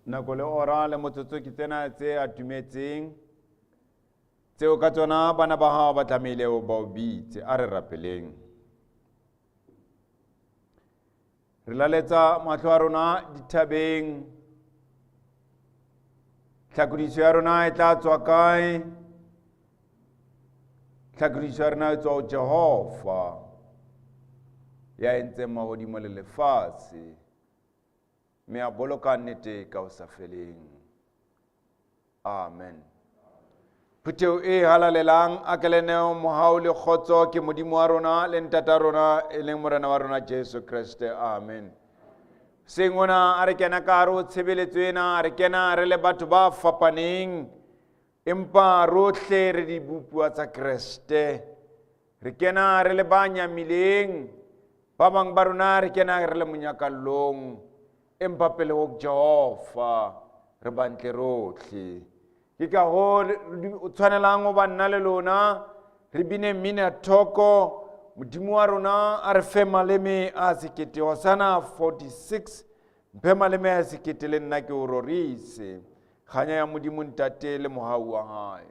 nako le ora le motsotso ke tsena tse atumetseng tseo ka tsona bana ba hao ba tlamehile o ba o bitse. A re rapeleng. Re laletsa mahlo a rona dithabeng. Tlhakodiso ya rona e tla tswa kae? Tlhakodiso ya rona e tswa ho Jehova ya entseng mahodimo le lefatshe, mme a boloka nnete ka ho sa feleng. Amen. Phuteo e halalelang a keleneo mohau le kgotso ke Modimo wa rona le ntata rona e leng Morena wa rona Jesu Kriste. Amen. Sengona a re kena ka hare ho tshebeletso ena, a re kena re le batho ba fapaneng, empa rohle re di bopua tsa Kriste. Re kena re le ba nyamileng, ba bang ba rona re kena re le monyakallong, empa pele ho Jehova re bantle rohle. Ke ka ho o tshwanelang ho banna le lona re bine mmina thoko. Modimo wa rona a re fe maleme a sekete. Hosanna 46 mphe maleme a sekete le nna ke o rorise. Kganya ya Modimo ntate le mohau wa hae.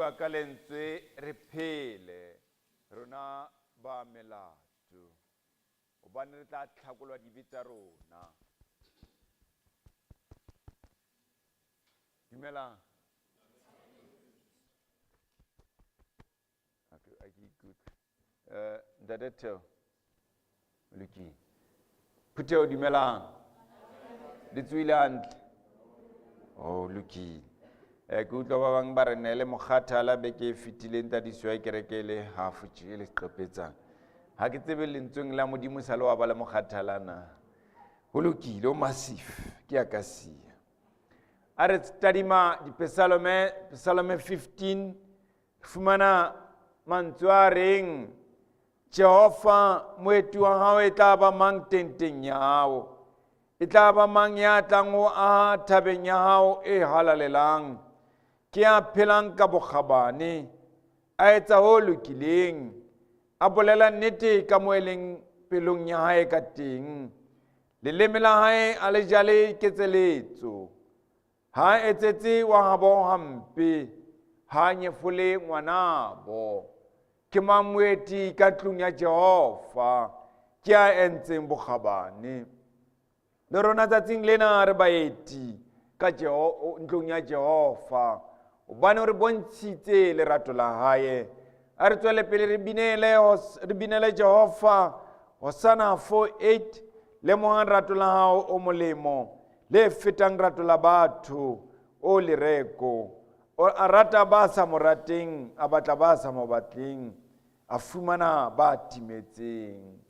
bua ka lentswe re phele rona ba melato obane re tla tlhakolwa dibe tsa rona. Dumelang. Ntate Theo Luki Phuteo dumelang. Di tswile hantle. Oh Luki. Ke utlwa ba bang ba re nele mokgathala beke e fetileng tadiso ya kereke le hafu tje le qepetsang. Ha ke tsebe lentsweng la modimo sa le wa ba le mokgathala na. Ho lokile o massive ke Akasia. A re tadima Psalme 15 fumana mantswe a reng Jehova moeti wa hao e tla ba mang tenteng ya hao, e tla ba mang ya tlang ho aha thabeng ya hao e halalelang, ke a phelang ka bokgabane, a etsa ho lokileng, a bolela nnete ka moo e leng pelong ya hae ka teng, leleme la hae a le jale ketseletso, ha etsetse wa habo hampe, ha nyefole ngwanabo, ke mamoeti ka tlung ya Jehova, ke a entseng bokgabane. Le rona tsatsing lena re baeti ka ntlong ya Jehova, hobane re bontshitse lerato la hae. A re tswele pele re binele Jehova Hosanna 4:8, lemohang rato la hao o molemo, le fetang rato la batho o lereko. A rata ba sa mo rateng, a batla ba sa mo batleng, a fumana ba timetseng.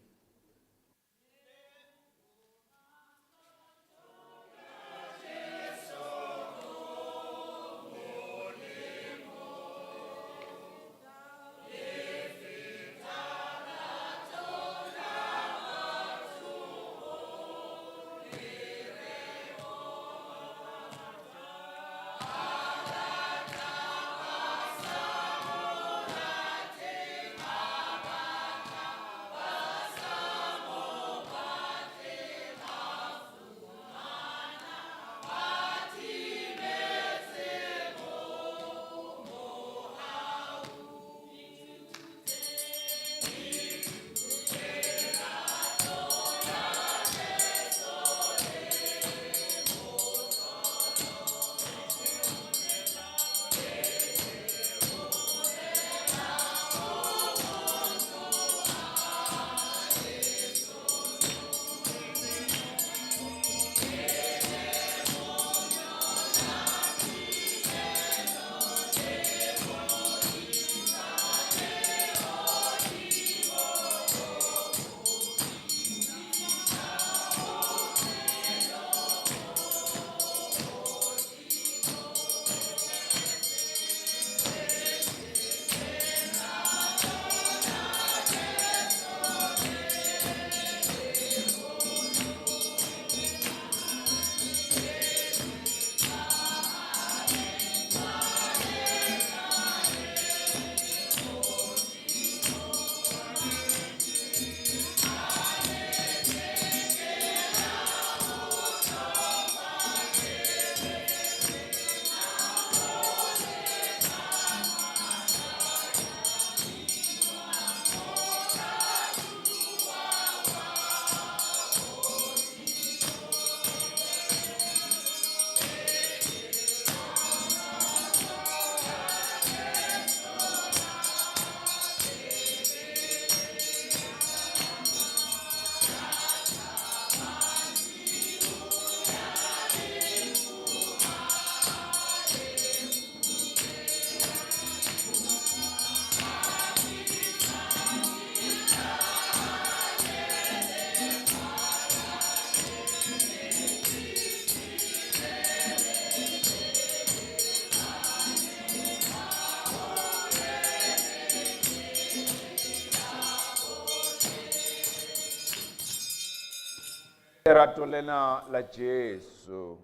Lerato lena la Jesu,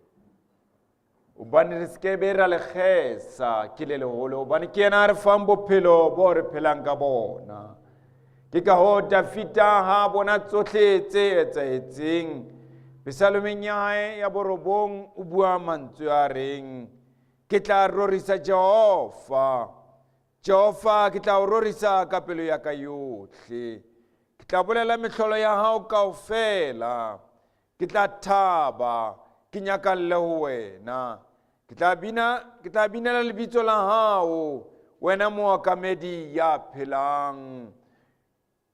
obane re ske be ra le kgesa ke le leholo, obane ke yena a re fang bophelo bo re phelang ka bona. Ke ka hoo Dafita ha bona tsohle tse etsahetseng, Psalmeng ya hae ya borobong o bua mantswe a reng, ke tla rorisa Jehova, Jehova ke tla o rorisa ka pelo ya ka yotlhe, ke tla bolela mehlolo ya hao kaofela, ke tla thaba ke nyakalle ho wena, ke tla binela lebitso la hao, wena mookamedi ya phelang.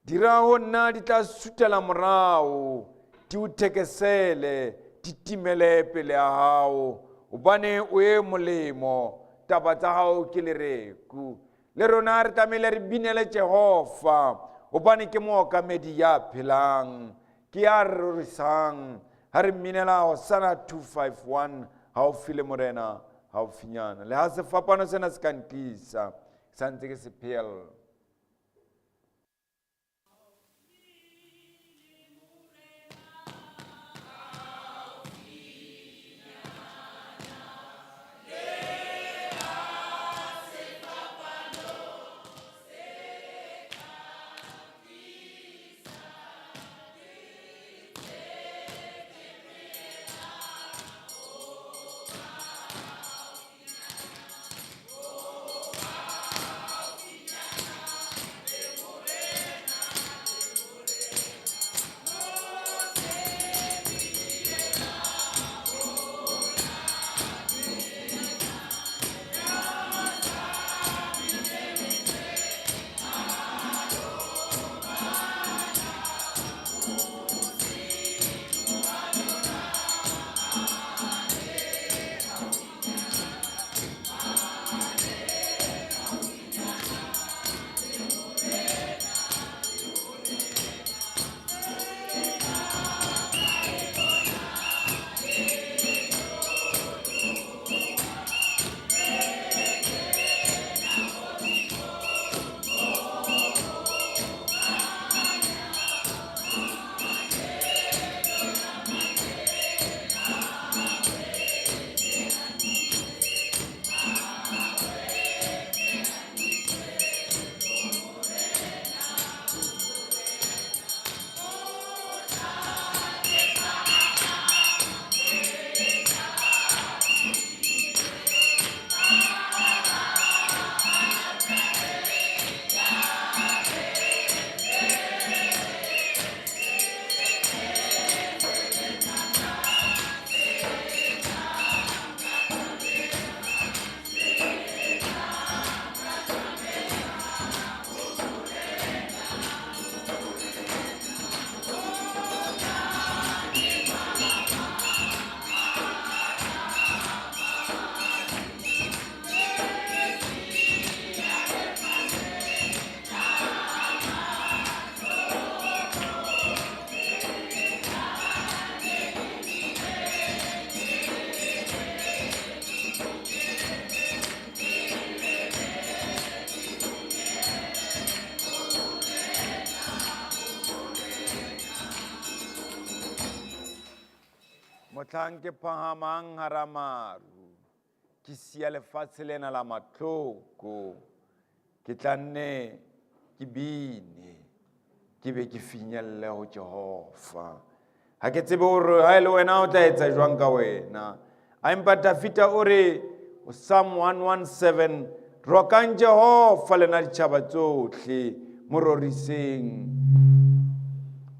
Dira ho nna di tla sutela morao, di o thekesele, di timele pele ya hao, hobane o e molemo, taba tsa hao ke lereku. Le rona re tlamehile re binele Jehova, hobane ke mookamedi ya phelang, ke ya rorisang. Ha re minela Hosanna 251 haufi le morena haufinyana. Le ha sefapano sena se ka ntlisa, sa ntse ke se phela. Mohlang ke phahamang hara maru, ke siya lefatshe lena la mahloko, ke tla nne ke bine, ke be ke finyelle ho Jehova. Ha ke tsebe hore ha ele wena o tla etsa jwang ka wena. Empa Dafita o re Psalm 117, rokang Jehova lena ditjhaba tsohle, mo roriseng.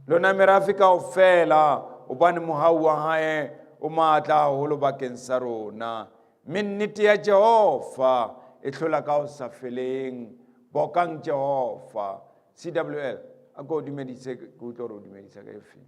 Lona merafe kaofela, hobane mohau wa hae o matla haholo bakeng sa rona. Mme nnete ya Jehova e hlola ka ho sa feleng. Bokang Jehova. CWL, a ko dumedise, ke utlwa hore o dumedisa ka efeng.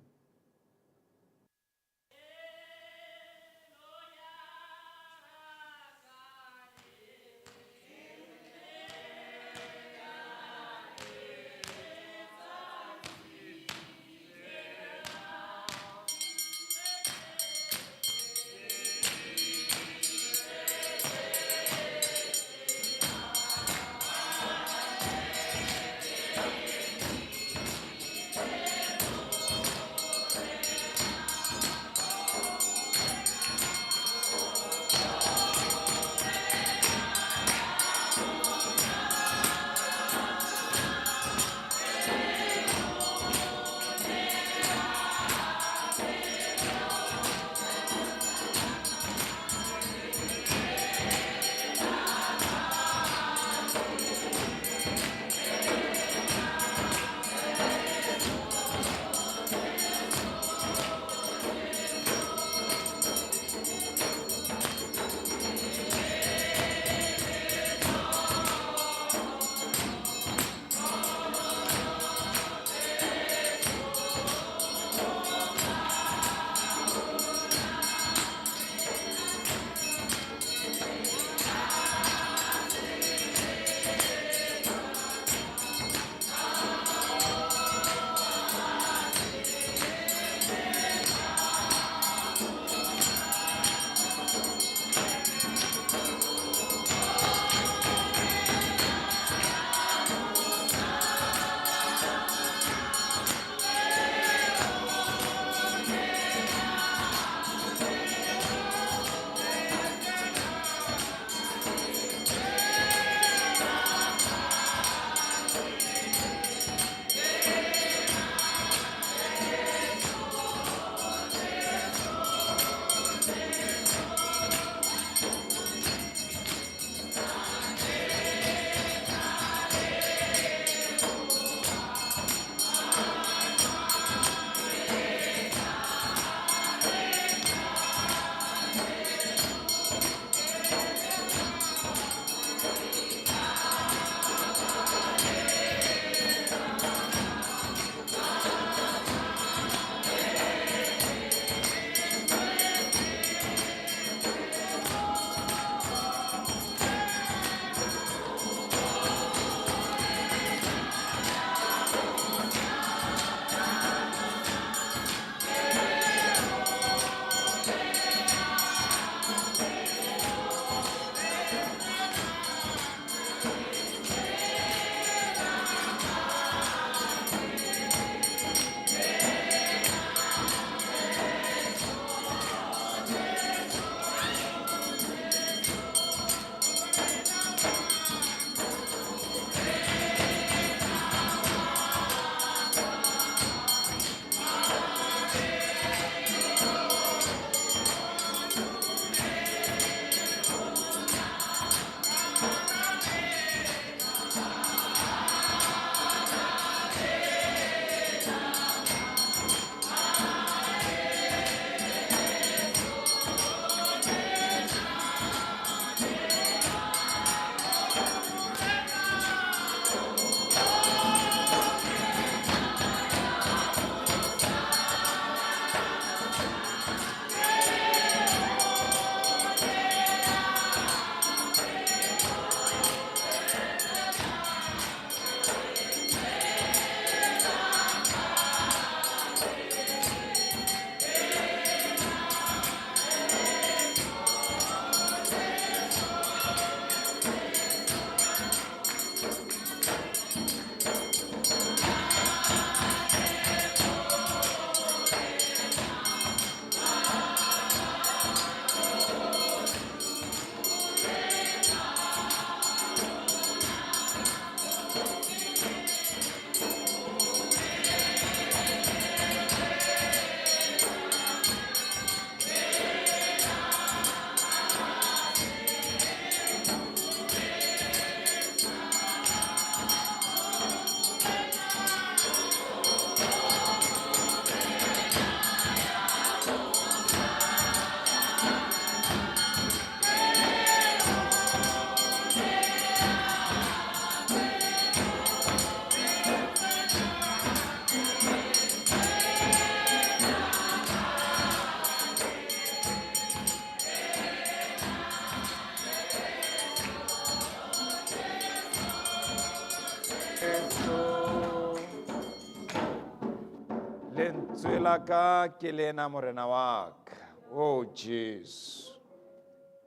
laka ke lena morena wa ka. Oh Jesus.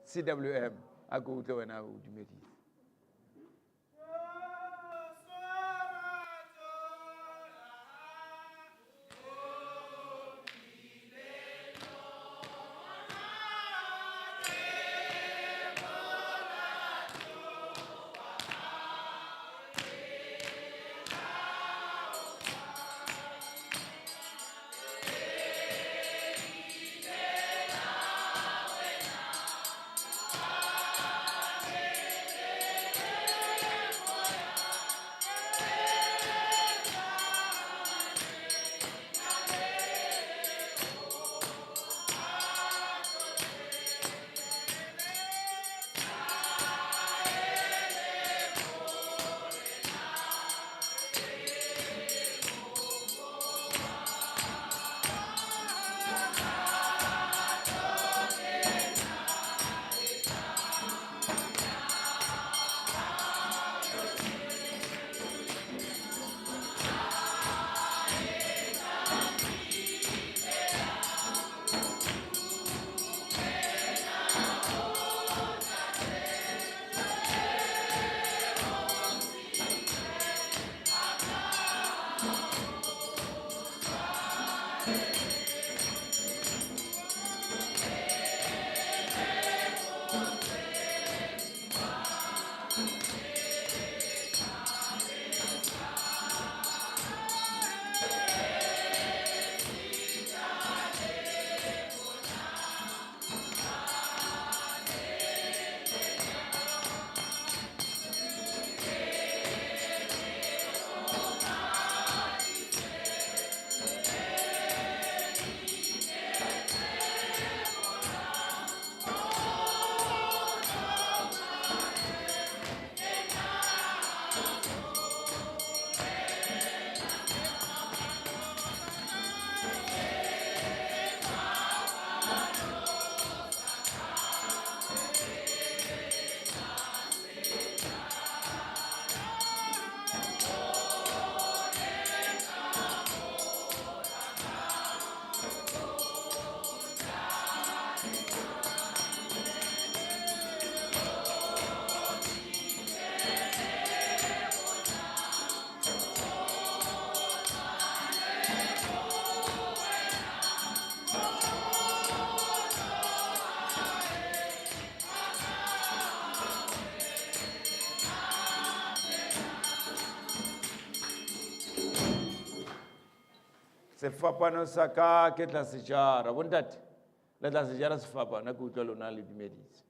CWM a go utlwe wena o dumedile. Sefapano sa ka ke tla se jara. Bontate, le tla se jara sefapano ke utlwa lona le dumeditse.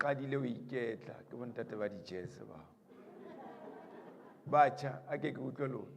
qadile o iketla ke bontate ba di-jazz ba. Batjha a ke utlwe lona.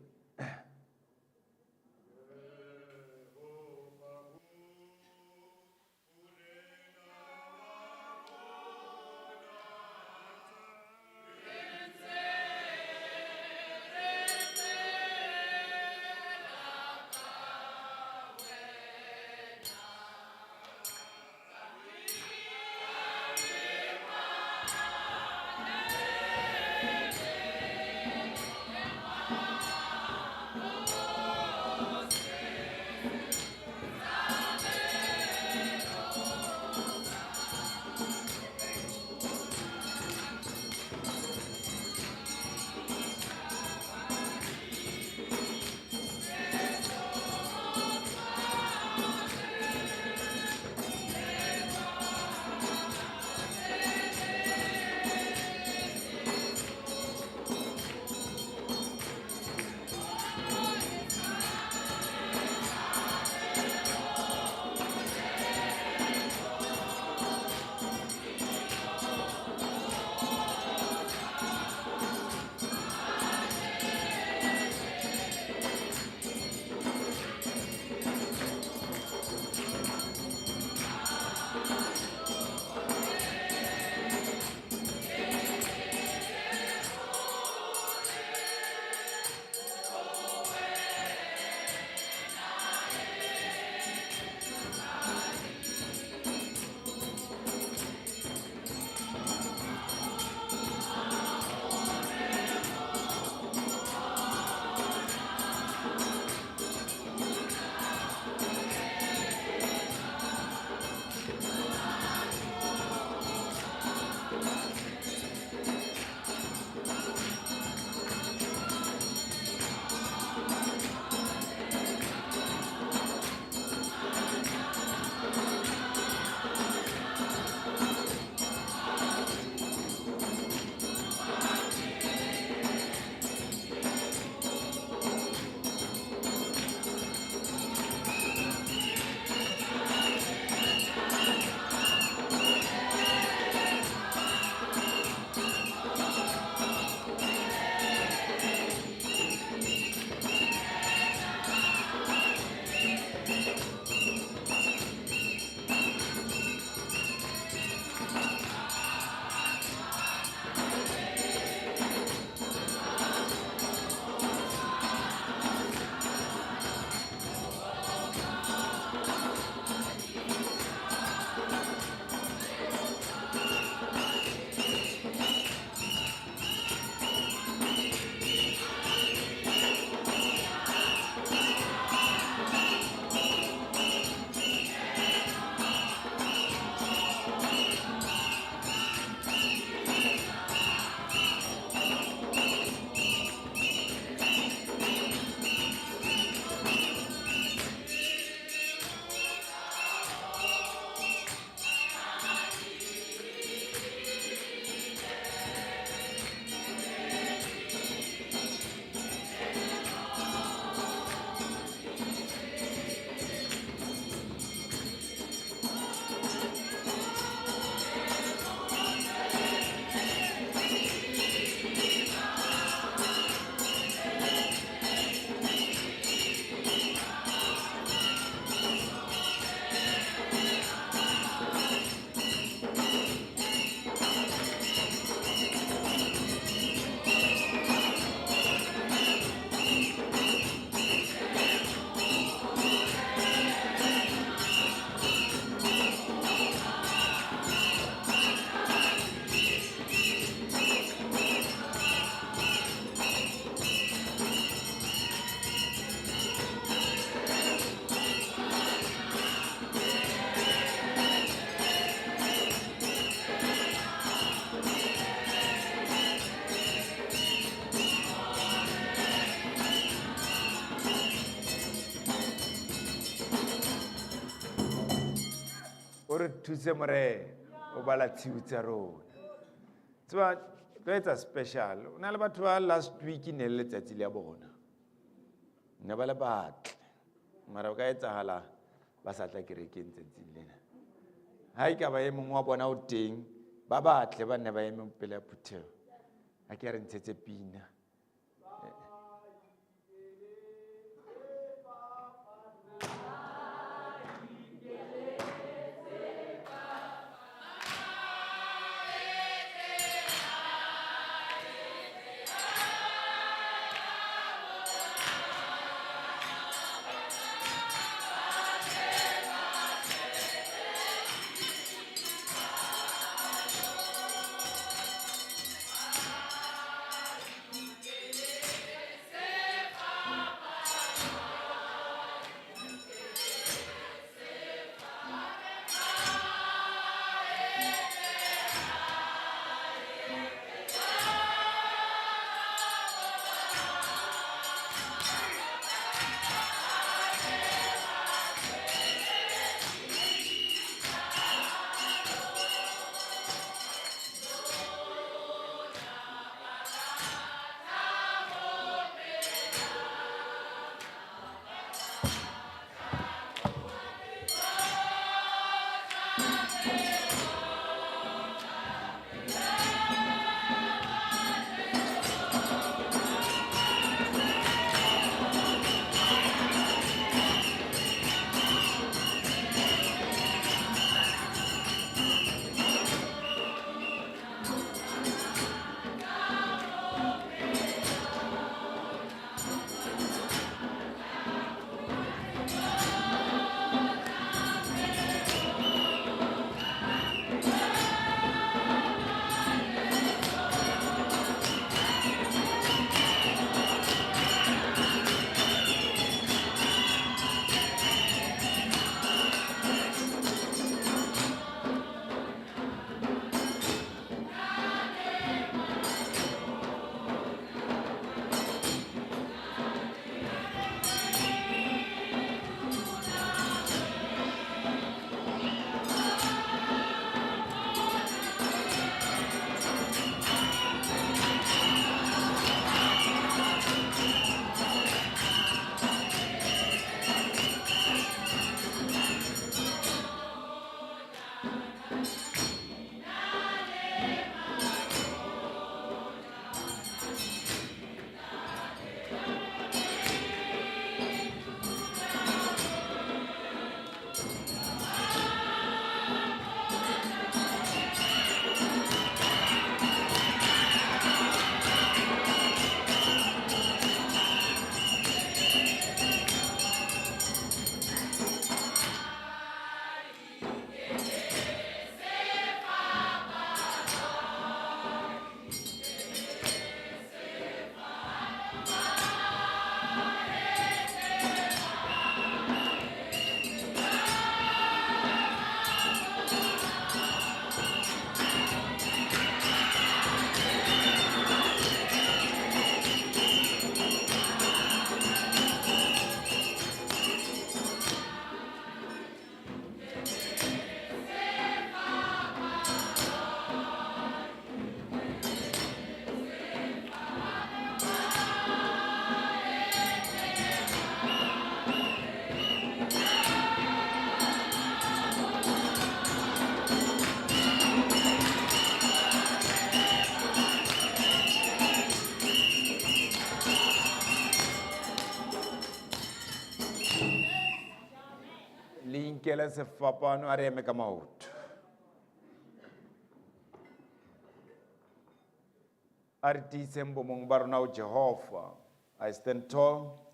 re thuse more o bala tshiu tsa rona. Tswa tsa special. O na le batho ba last week ne le letsatsi le bona. Ne ba le batle. Mara o ka etsahala ba sa tla kerekeng tsatsing lena. Ha e ka ba e mongwe wa bona o teng ba batle ba ne ba eme pele ya phuthego a ke re ntshetse pina. Inkele sefapano a re eme ka maoto. A re tiiseng bomong ba rona o Jehova. I stand tall.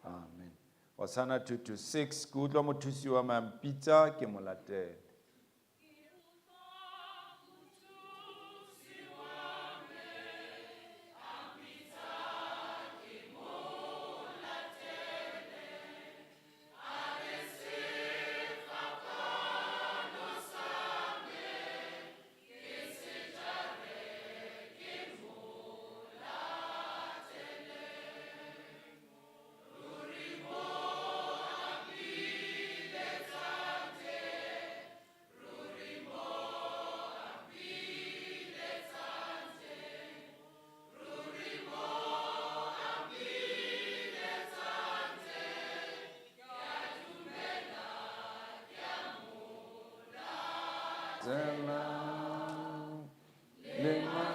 Amen. Hosanna 2:6, ke utlwa mothusi wa mampitsa ke mo latele. selang lima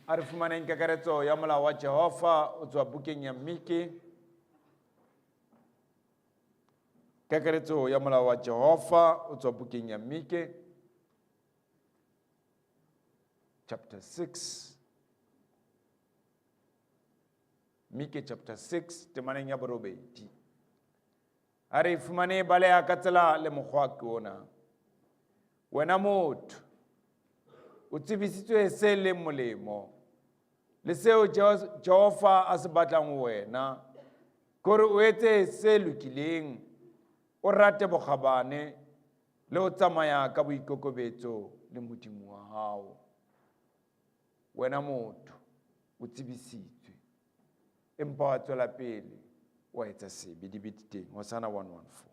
a re fumaneng kakaretso ya molao wa Jehova o tswa bukeng ya Mike. Kakaretso ya molao wa Jehova o tswa bukeng ya Mike chapter 6. Mike chapter 6 temaneng ya borobedi. A re fumane bale ya ka tsela le mokgwa ke ona. Wena motho o tsebisitswe se le molemo le seo Jehova a se batlang ho wena, gore o etse se lokileng, o rate bokgabane le ho tsamaya ka boikokobetso le Modimo wa hao. Wena motho o tsebisitswe, empa wa tswela pele wa etsa sebe di biteng. Hosanna 1:14.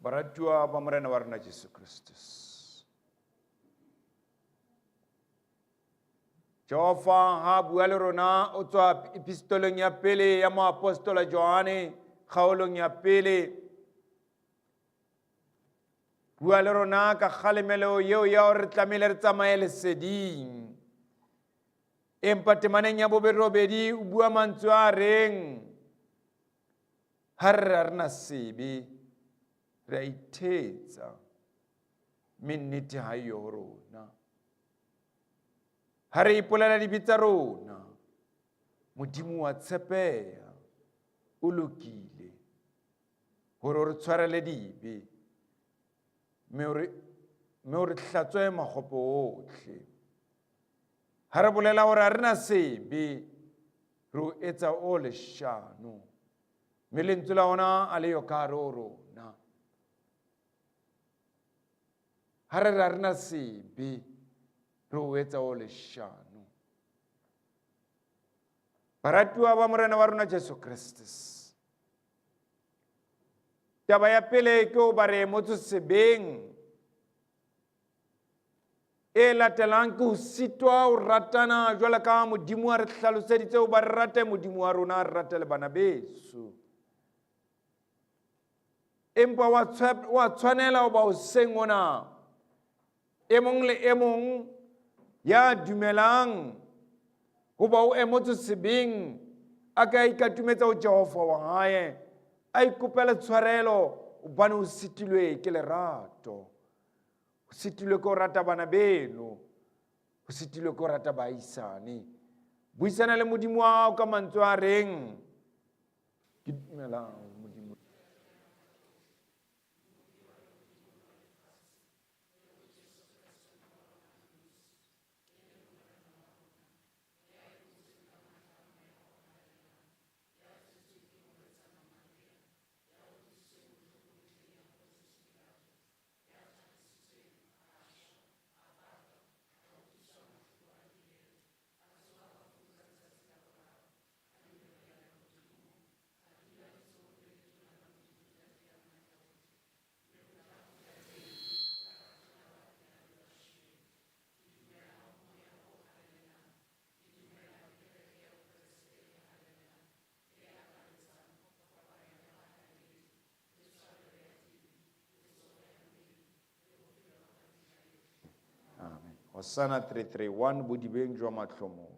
Baratuwa ba morena wa rena Jesu Kristus. Jehova ha bua le rona o tswa epistoleng ya pele ya moapostola Johane, kgaolong ya pele. Bua le rona ka kgalemelo yeo ya re tlamehile re tsamaye leseding. Empa temaneng ya bobedi o bua mantswe a reng ha re na sebe re ithetsa minnete ha yo rona. Ha re ipolela dibitsa rona, Modimo wa tshepeha o lokile hore re tshwarele dibe, me re hlatswe makgopo ohle. Ha re bolela hore ha re na sebe re o etsa o leshano, mme lentswe la ona a le yo ka hare ho rona. Ha re ha re na sebe re o etsa o leshano. Baratuwa ba morena wa rona Jesu Kristus, taba ya pele ke o bare motho sebeng e latelang ke ho sitwa ho ratana jwalo ka Modimo a re hlaloseditse o ba rate Modimo wa rona, re rate le bana beso. Empa wa tshwanela ho ba hoseng ona e mong le e mong ya dumelang ho ba o emotse sebeng a ka ikatumetsa ho Jehova wa hae, a ikopela tshwarelo hobane o sitilwe ke lerato, o sitilwe ke ho rata bana beno, o sitilwe ke ho rata baahisane. Buisana le Modimo wa hao ka mantswe a reng ke dumelang Modimo. Hosanna 331 bodibeng jwa matlhomong.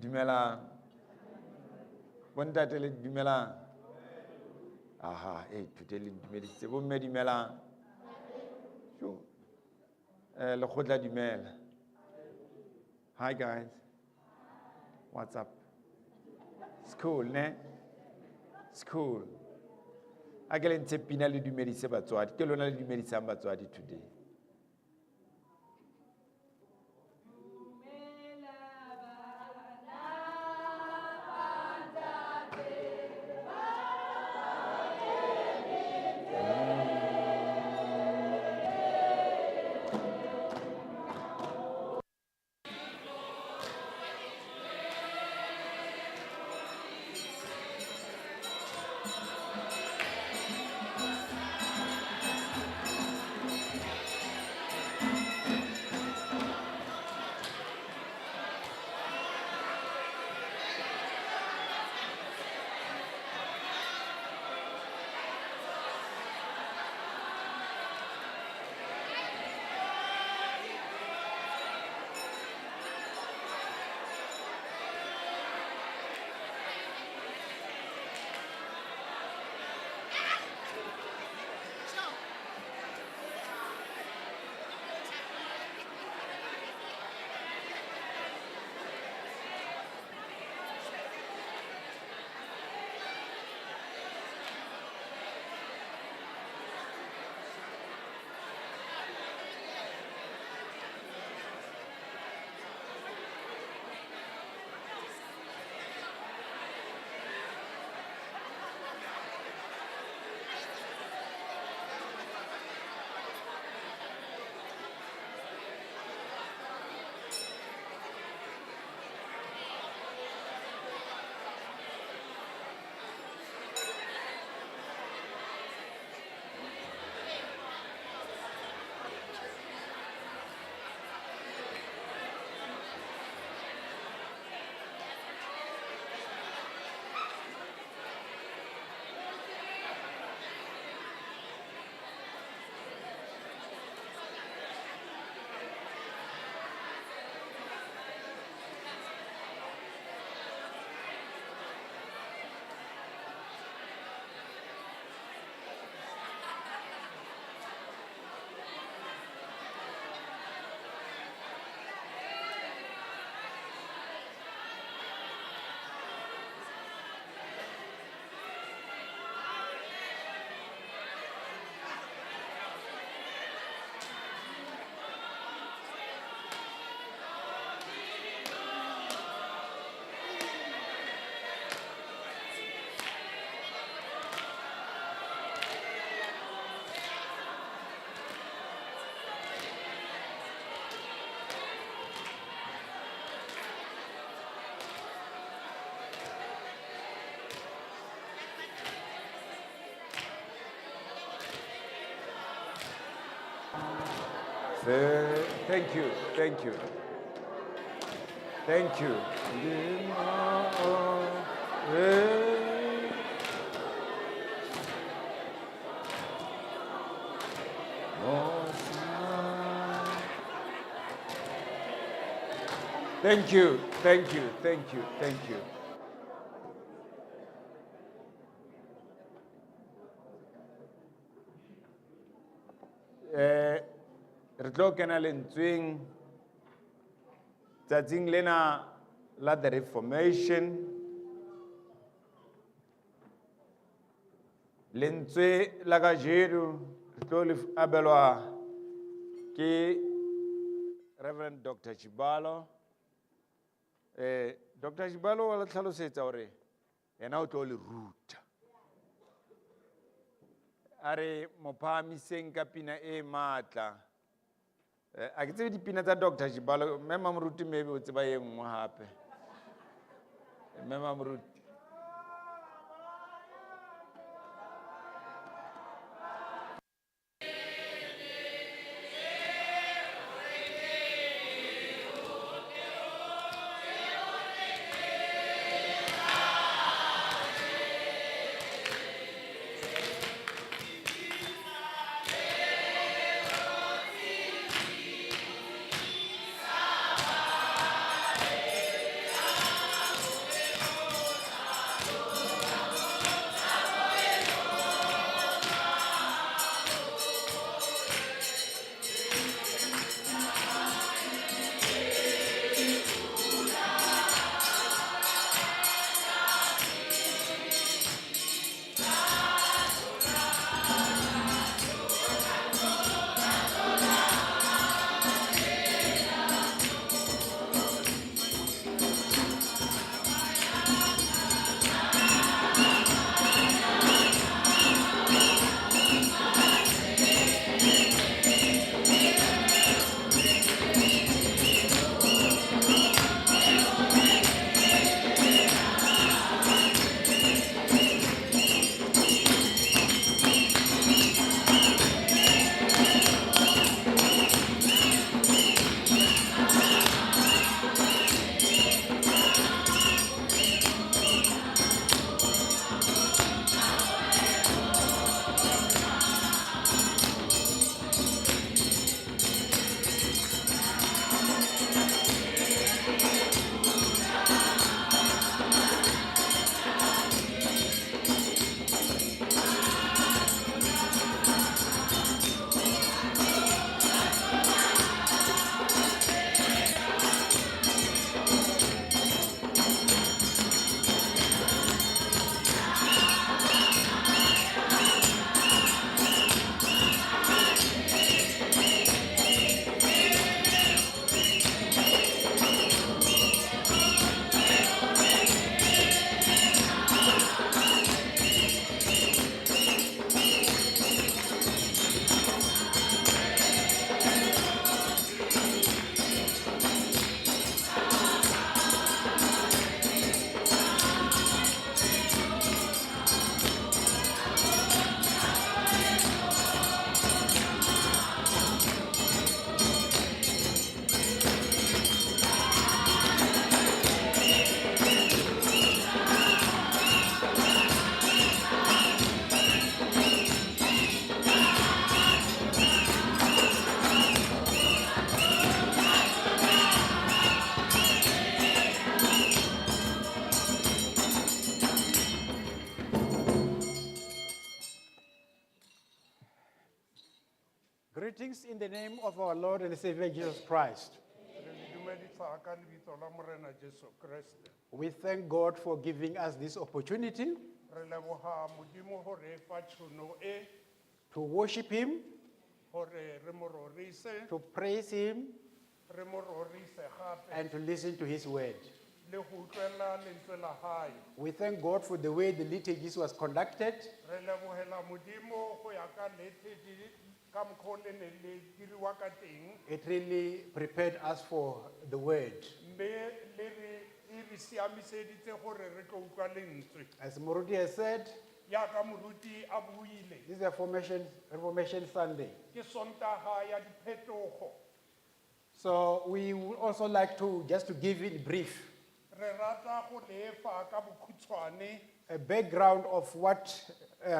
Dumelang. Bontate le dumelang. Aha, today le dumeditse. Bomme dumelang. Sure. Lekgotla dumela. Hi guys. What's up? School, ne? School. A ke le ntshe pina le dumedise batswadi. Ke lona le dumedisang batswadi today. Thank you, thank you. Thank you. Thank you, thank you, thank you, thank you. Re tlo kena lentsweng tsatsing lena la the Reformation. Lentswe la kajeno re tlo le abelwa ke Reverend Dr. Chibalo. Dr. Chibalo wa le tlhalosetsa hore yena o tlo le ruta. Are mophamiseng ka pina e matla. A ke tsebe dipina tsa Dr. Chibalo, mema moruti maybe o tseba e nngwe hape. Mema moruti. Greetings in the name of our Lord and Savior Jesus Christ. We thank God for giving us this opportunity to worship Him, to praise Him, and to listen to His word. We thank God for the way the liturgy was conducted. It really prepared us for the word. As Morudi has said, ya ka moruti a buile This is a Reformation Sunday. ke Sontaga ya diphetogo. So we would also like to just to give in brief Re rata go lefa ka bokhutshwane a background of what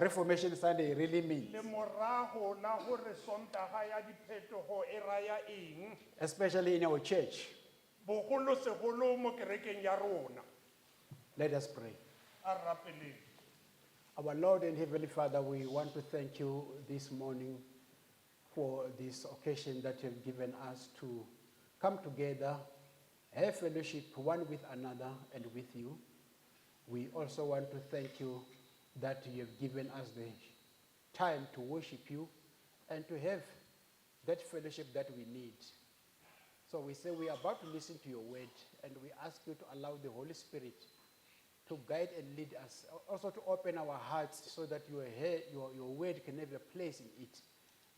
Reformation Sunday really means, le morago la gore Sontaga ya diphetogo e raya eng, especially in our church. bogolo segolo mo kerekeng ya rona. Let us pray. A rapeleng. Our Lord and Heavenly Father, we want to thank you this morning for this occasion that you have given us to come together, have fellowship one with another and with you. We also want to thank you that you have given us the time to worship you and to have that fellowship that we need. So we say we are about to listen to your word, and we ask you to allow the Holy Spirit to guide and lead us, also to open our hearts so that your word can have a place in it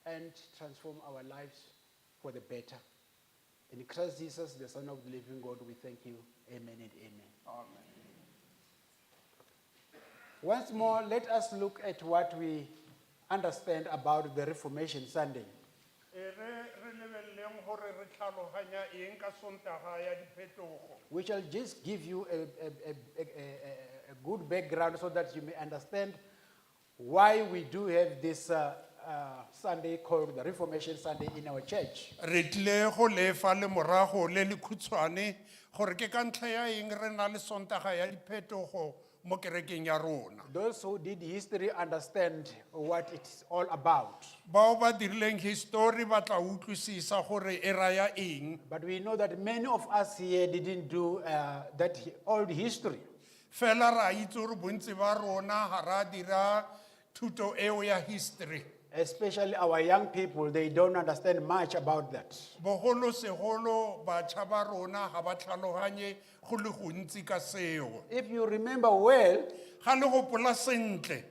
and transform our lives for the better. In Christ Jesus, the Son of the living God, we thank you. Amen and amen. Amen. Once more, let us look at what we understand about the Reformation Sunday. Re lebelleng gore re tlhaloganya eng ka Sontaga ya diphetogo. We shall just give you a good background so that you may understand why we do have this Sunday called the Reformation Sunday in our church. Re tle go lefa le morago le le khutshwane gore ke ka ntlha ya eng re na le Sontaga ya diphetogo mo kerekeng ya rona. Those who did history understand what it's all about. Bao ba dirileng history ba tla utlwisisa gore e raya eng. But we know that many of us here didn't do that old history. Fela ra itse gore bontsi ba rona ga ra dira thuto eo ya history. Especially our young people, they don't understand much about that. Bogolo segolo batjha ba rona ga ba tlhaloganye go le gontsi ka seo. If you remember well, Ga le gopola sentle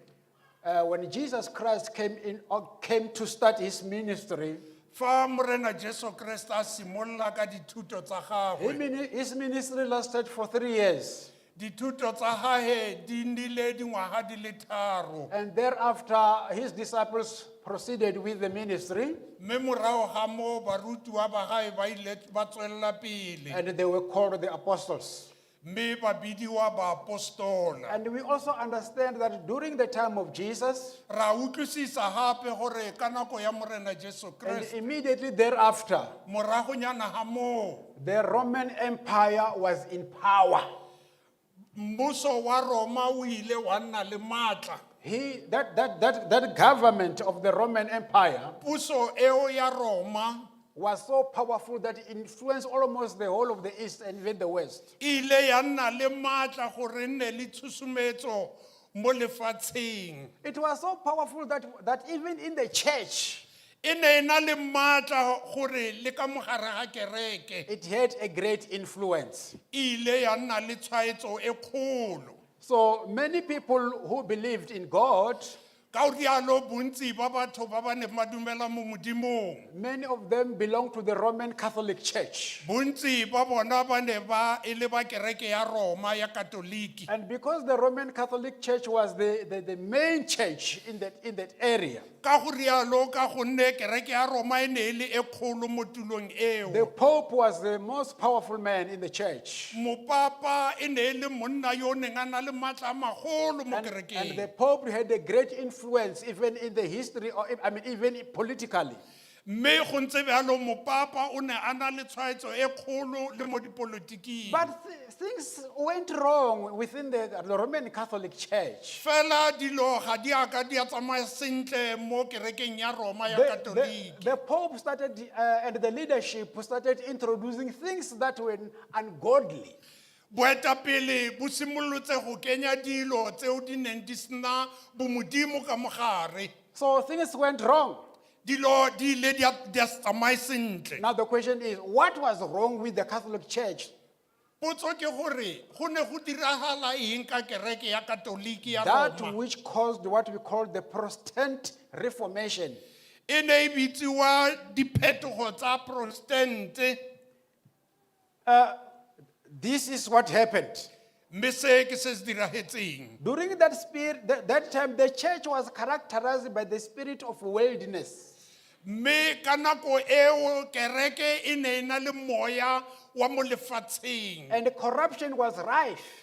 when Jesus Christ came to start his ministry, fa morena Jesu Kriste a simolla ka dithuto tsa gagwe. his ministry lasted for 3 years. Dithuto tsa gagwe di nnile dingwaga di le 3. And thereafter, his disciples proceeded with the ministry, Mme morago ga mo barutiwa ba gagwe ba ile ba tswelela pele. and they were called the apostles. Mme ba bidiwa ba apostola. And we also understand that during the time of Jesus, Ra utlwisisa gape gore ka nako ya morena Jesu and Kriste immediately thereafter, moragonyana ga moo the Roman Empire was in power. mmuso wa Roma o ile wa nna le maatla. That government of the Roman Empire Puso eo ya Roma was so powerful that it influenced almost the whole of the East and even the West. ile ya nna le maatla gore nne le tshusumetso mo lefatsheng. It was so powerful that even in the church, E ne e na le maatla gore le ka mogare ga kereke it had a great influence. ile ya nna le tshwaetso e kgolo. So many people who believed in God, Ka rialo bontsi ba batho ba ba ne ba dumela mo modimong. many of them belonged to the Roman Catholic Church. Bontsi ba bona ba ne ba e le ba kereke ya Roma ya Katoliki. And because the Roman Catholic Church was the main church in that area, Ka go rialo ka gonne kereke ya Roma e ne e le e kgolo mo tulong eo. the Pope was the most powerful man in the church. Mopapa e ne e le monna yo o neng a na le maatla a magolo mo And the kerekeng. Pope had a great influence even in the history, or even politically. Mme go ntse bjalo mopapa o ne a na le tshwaetso e kgolo le mo dipolotiking. But things went wrong within the Roman Catholic Church. Fela dilo ga di a ka di a tsamaya sentle mo kerekeng ya Roma ya Katoliki. The Pope started, and the leadership started introducing things that were ungodly. Boetapele bo simolotse go kenya dilo tseo di neng di sena bomodimo ka mogare. So things went wrong. Dilo di ile di a se tsamaye sentle. Now the question is, what was wrong with the Catholic Church? Potso ke gore go ne go diragala eng ka kereke ya Katoliki ya That Roma. which caused what we call the Protestant Reformation. E ne e bitsiwa diphetogo tsa Protestante. This is what happened. mme se ke se se diragetseng. During that time, the church was characterized by the spirit of worldliness. Mme ka nako eo kereke e ne e na le moya wa mo lefatsheng. And corruption was rife.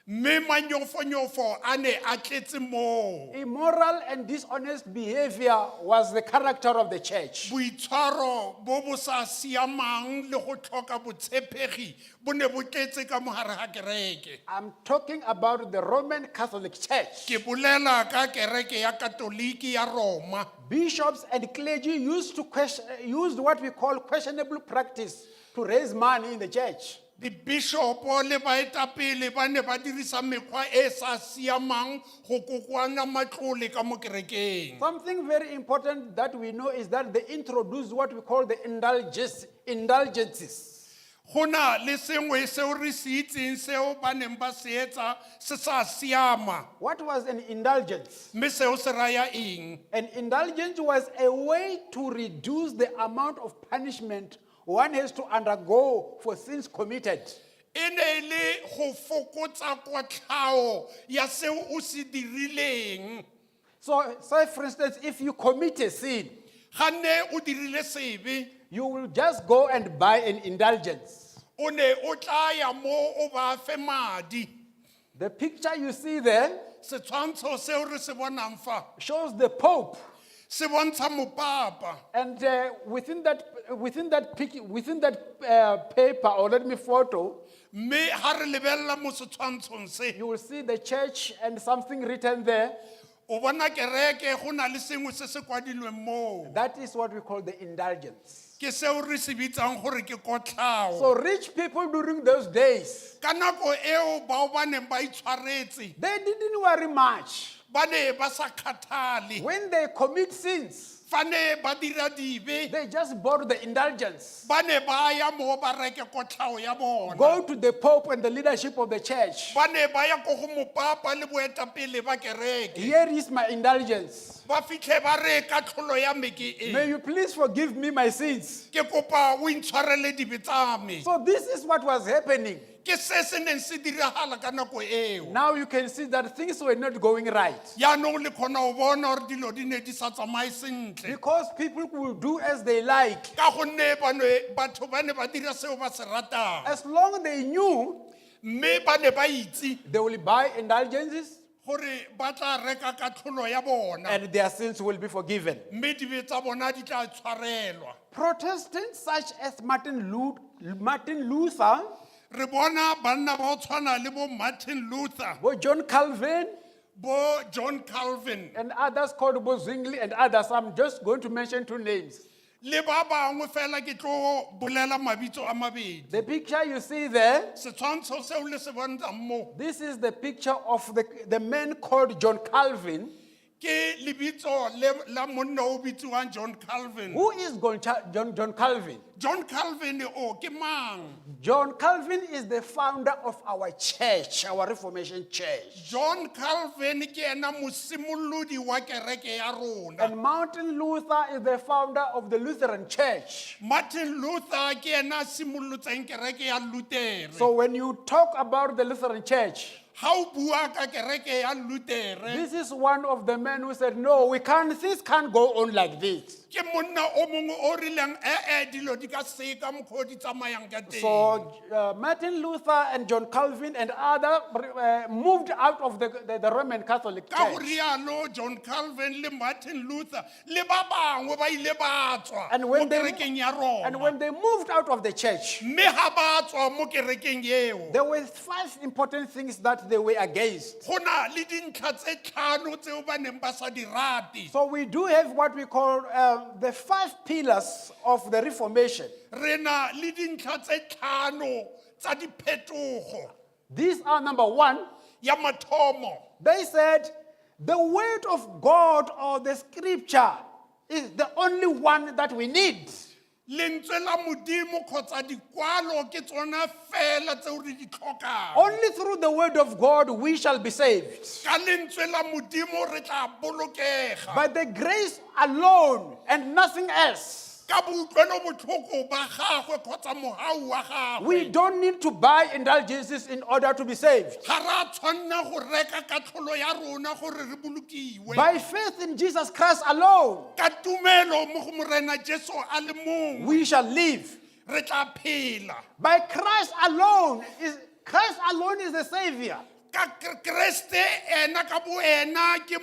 Mme manyofonyofo a ne a tletse moo. Immoral and dishonest behavior was the character of the church. Boitshwaro bo bo sa siamang le go tlhoka botshepegi bo ne bo tletse ka mogare ga kereke. I'm talking about the Roman Catholic Church. Ke bolela ka kereke ya Katoliki ya Roma. Bishops and clergy used what we call questionable practice to raise money in the church. Di bishop le baetapele ba ne ba dirisa mekgwa e sa siamang go kokoanya matlole ka mo kerekeng. Something very important that we know is that they introduced what we call the indulgences. Go na le sengwe seo re se itseng seo ba neng ba se etsa se sa siama. What was an indulgence? Mme seo se raya eng? An indulgence was a way to reduce the amount of punishment one has to undergo for sins committed. E ne le go fokotsa kotlhao ya seo o se dirileng. So, say for instance, if you commit a sin, Ga ne o dirile sebe, you will just go and buy an indulgence. o ne o tla ya mo o ba fe madi. The picture you see there Setshwantsho seo re se bonang fa shows the Pope. se bontsha mopapa. And within that paper, or let me photo, Mme ha re lebella mo setshwantshong se, you will see the church and something written there. o bona kereke go na le sengwe se se kwadilweng moo. That is what we call the indulgence. Ke seo re se bitsang gore ke kotlhao. So rich people during those days, Ka nako eo bao ba neng ba itshwaretse, they didn't worry much. ba ne ba sa kgathale. When they commit sins, Fa ne ba dira dibe, they just borrow the indulgence. ba ne ba ya mo ba reke kotlhao ya bona. Go to the Pope and the leadership of the church. Ba ne ba ya ko go mopapa le boetapele ba kereke. Here is my indulgence. Ba fitlhe ba re katlholo ya me ke eng. May you please forgive me my sins. Ke kopa o intshwarele dibe tsa me. So this is what was happening. Ke se se neng se diragala ka nako eo. Now you can see that things were not going right. Yaanong le kgona go bona gore dilo di ne di sa tsamaye sentle. Because people will do as they like. Ka gonne batho ba ne ba dira seo ba se ratang. As long as they knew, Mme ba ne ba itse they will buy indulgences gore ba tla reka katlholo ya bona. and their sins will be forgiven. Mme dibe tsa bona di tla tshwarelwa. Protestants such as Martin Luther, Re bona banna ba go tshwana le bo Martin Luther, John Calvin, bo John Calvin, and others called Bo Zwingli and others. I'm just going to mention two names. le ba bangwe fela ke tlo bolela mabitso a mabedi. The picture you see there, Setshwantsho seo le se bontshang mo this is the picture of the man called John Calvin. ke lebitso la monna o bitsiwang John Calvin. Who is John Calvin? John Calvin o ke mang? John Calvin is the founder of our church, our Reformation church. John Calvin ke ena mosimolodi wa kereke ya rona. And Martin Luther is the founder of the Lutheran church. Martin Luther ke ena simolotseng kereke ya Luther. So when you talk about the Lutheran church, Ha o bua ka kereke ya Luther, this is one of the men who said, no, things can't go on like this. ke monna o mongwe o rileng dilo di ka se ka mokgwa di tsamayang ka teng. So Martin Luther and John Calvin and others moved out of the Roman Catholic Ka go church. rialo John Calvin le Martin Luther le ba bangwe ba ile ba tswa And mo when kerekeng ya and rona. when they moved out of the church, Mme ha ba tswa mo kerekeng eo, there were 5 important things that they were against. go na le dintlha tse tlhano tseo ba neng ba sa di rate. So we do have what we call the 5 pillars of the Reformation. Re na le dintlha tse tlhano tsa diphetogo. These are number 1. Ya mathomo, They said the word of God or the scripture is the only one that we need. lentswe la modimo kgotsa dikwalo ke tsona fela tseo re di tlhokang. Only through the word of God we shall be saved. Ka lentswe la modimo re tla bolokega. By the grace alone and nothing else. ka botlhogo ba gagwe kgotsa mohau wa gagwe. We don't need to buy indulgences in order to be saved. Ga ra tshwanna go reka katlholo ya rona gore re bolokiwe. By faith in Jesus Christ alone, Ka tumelo mo go Morena Jesu a le mong we shall live. re tla phela. By Christ alone is the Savior. Ka Kriste ena ka bo ena ke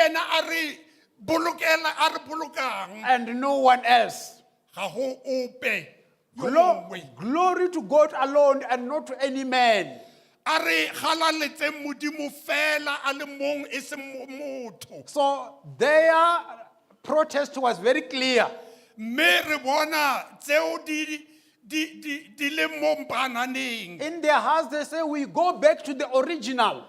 ena a re bolokang. And no one else. Ga go ope yo mongwe. Glory to God alone and not to any man. A re galaletse Modimo fela a le mong e se motho. So their protest was very clear. Me re bona tseo di le mo bananeng. In their hearts they say we go back to the original.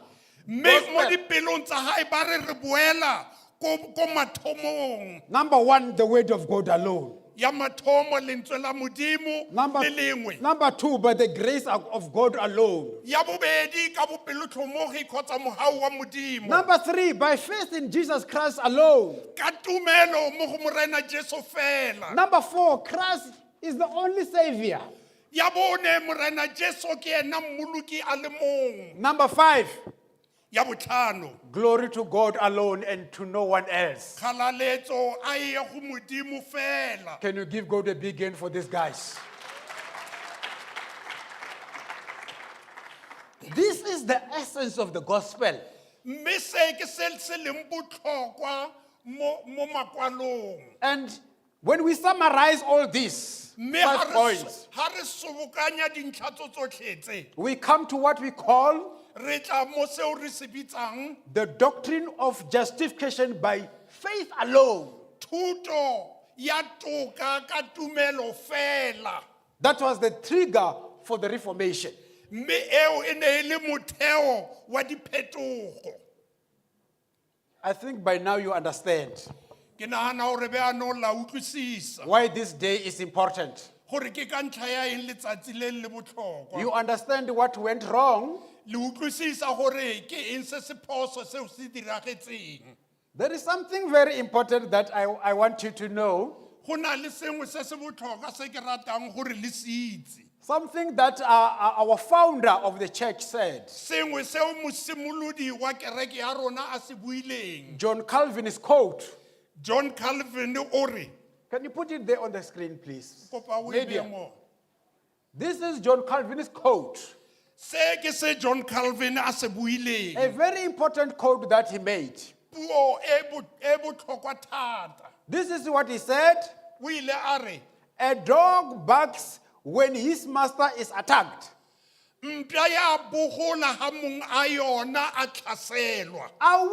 Me Gospel. mo dipelong tsa hae ba re boela ko mathomong. Number one, the word of God alone. Ya mathomo lentswe la Modimo le lengwe. Number two, by the grace of God alone. Ya bobedi ka bopelotlhomogi kgotsa mohau wa Modimo. Number three, by faith in Jesus Christ alone. Ka tumelo mo go Morena Jesu fela. Number four, Christ is the only Savior. Ya bone Morena Jesu ke ena mmoloki a le mong. Number five, Ya botlhano glory to God alone and to no one else. kgalaletso a ye go Modimo fela. Can you give God a big hand for these guys? This is the essence of the gospel. Mme se ke se leng botlhokwa mo makwalong. And when we summarize all this, Mme 5 points, ha re sobokanya dintlha tsotlhe tse. we come to what we call Re tla mo seo re se bitsang the doctrine of justification by faith alone. thuto ya toka ka tumelo fela. That was the trigger for the Reformation. Mme eo e ne e le motheo wa diphetogo. I think by now you understand Ke nagana gore beano la utlwisisa why this day is important. gore ke ka ntlha ya eng letsatsi le le botlhokwa. You understand what went wrong. Le utlwisisa gore ke eng se se phoso seo se diragetseng. There is something very important that I want you to know. Go na le sengwe se se botlhokwa se ke ratang gore le se itse. Something that our founder of the church said. Sengwe seo mosimolodi wa kereke ya rona a se buileng. John Calvin's quote. John Calvin o re. Can you put it there on the screen, please? Kopa o e Media. beye mo. This is John Calvin's quote. Se ke se John Calvin a se buileng. A very important quote that he made. Puo e botlhokwa thata. This is what he said. O ile a re, A dog barks when his master is attacked. mpya ya bogola ha mong a yona a tlhaselwa. I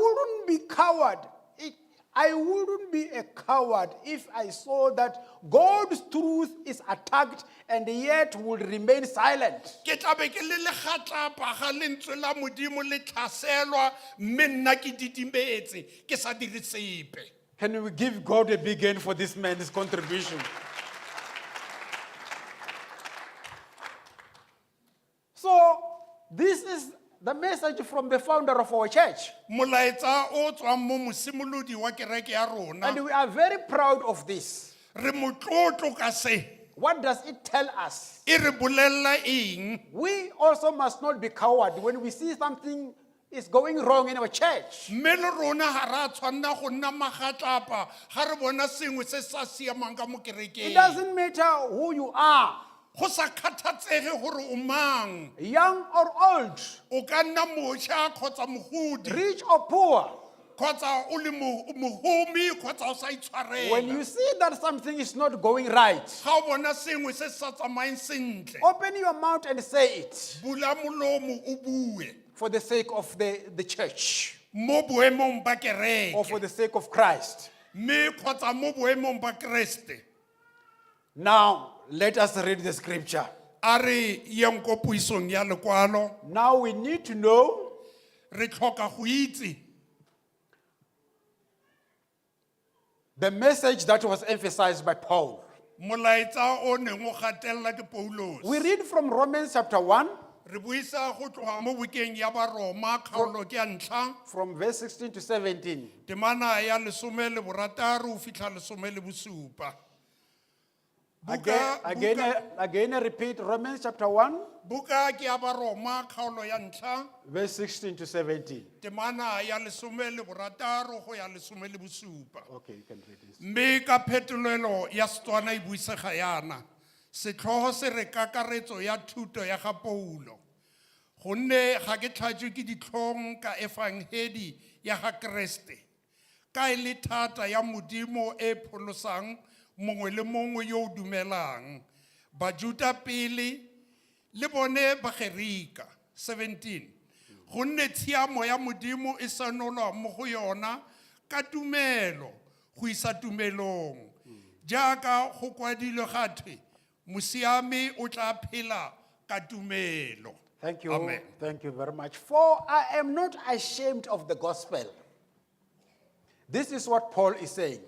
wouldn't be a coward if I saw that God's truth is attacked and yet would remain silent. Ke tla be ke le legatlapa ga lentswe la Modimo le tlhaselwa mme nna ke didimetse ke sa dire sepe. Can we give God a big hand for this man's contribution? So, this is the message from the founder of our church. Molaetsa o tswang mo mosimolodi wa kereke ya rona. And we are very proud of this. Re motlotlo ka se. What does it tell us? E re bolella eng? We also must not be coward when we see something is going wrong in our church. Mme le rona ha ra tshwanna go nna magatlapa ga re bona sengwe se sa siamang ka mo It kerekeng. doesn't matter who you are, Go sa kgathatsege gore o mang. young or old, O ka nna motšha kgotsa mogodi. rich or poor. Kgotsa o le mohumi kgotsa o sa When you itshwarela. see that something is not going right, Ga o bona sengwe se sa tsamaeng sentle. open your mouth and say it Bula molomo o bue. for the sake of the church Mo boemong ba or kereke. for the sake of Christ. Mme kgotsa mo boemong ba Kriste. Now, let us read the scripture. A re yeng ko puisong ya lekwalo. Now we need to know Re tlhoka go itse the message that was emphasized by Paul. molaetsa o neng o gatelela ke Paulos. We read from Romans chapter 1, Re buisa go tloga mo bukeng ya Baroma kgaolo ke ya ntlha. from verse 16 to 17. Temana ya 16 o fitlha 17. Again, I repeat Romans chapter 1, buka ke ya Baroma kgaolo ya ntlha verse 16 to 17. temana ya 16 go ya 17. Okay, you can read this. Mme ka phetolelo ya Setswana e buisega yana setlhogo se re kakaretso ya thuto ya ga Paulo gonne ga ke tlhatswe ke ditlhong ka evangeli ya ga Kriste ka e le thata ya modimo e pholosang mongwe le mongwe yo o dumelang bajuta pele le bone bagerika. 17 gonne tshiamo ya modimo e sanolwa mo go yona ka tumelo go isa tumelong jaaka go kwadilwe gatwe mosiame o tla phela ka tumelo. Thank you. Amen. Thank you very much. For I am not ashamed of the gospel. This is what Paul is saying.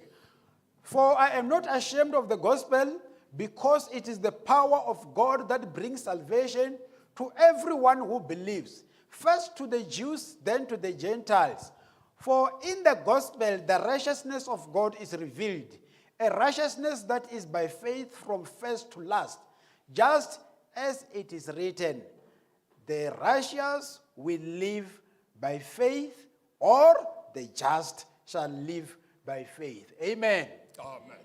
For I am not ashamed of the gospel because it is the power of God that brings salvation to everyone who believes, first to the Jews, then to the Gentiles. For in the gospel, the righteousness of God is revealed, a righteousness that is by faith from first to last, just as it is written, the righteous will live by faith, or the just shall live by faith. Amen. Amen.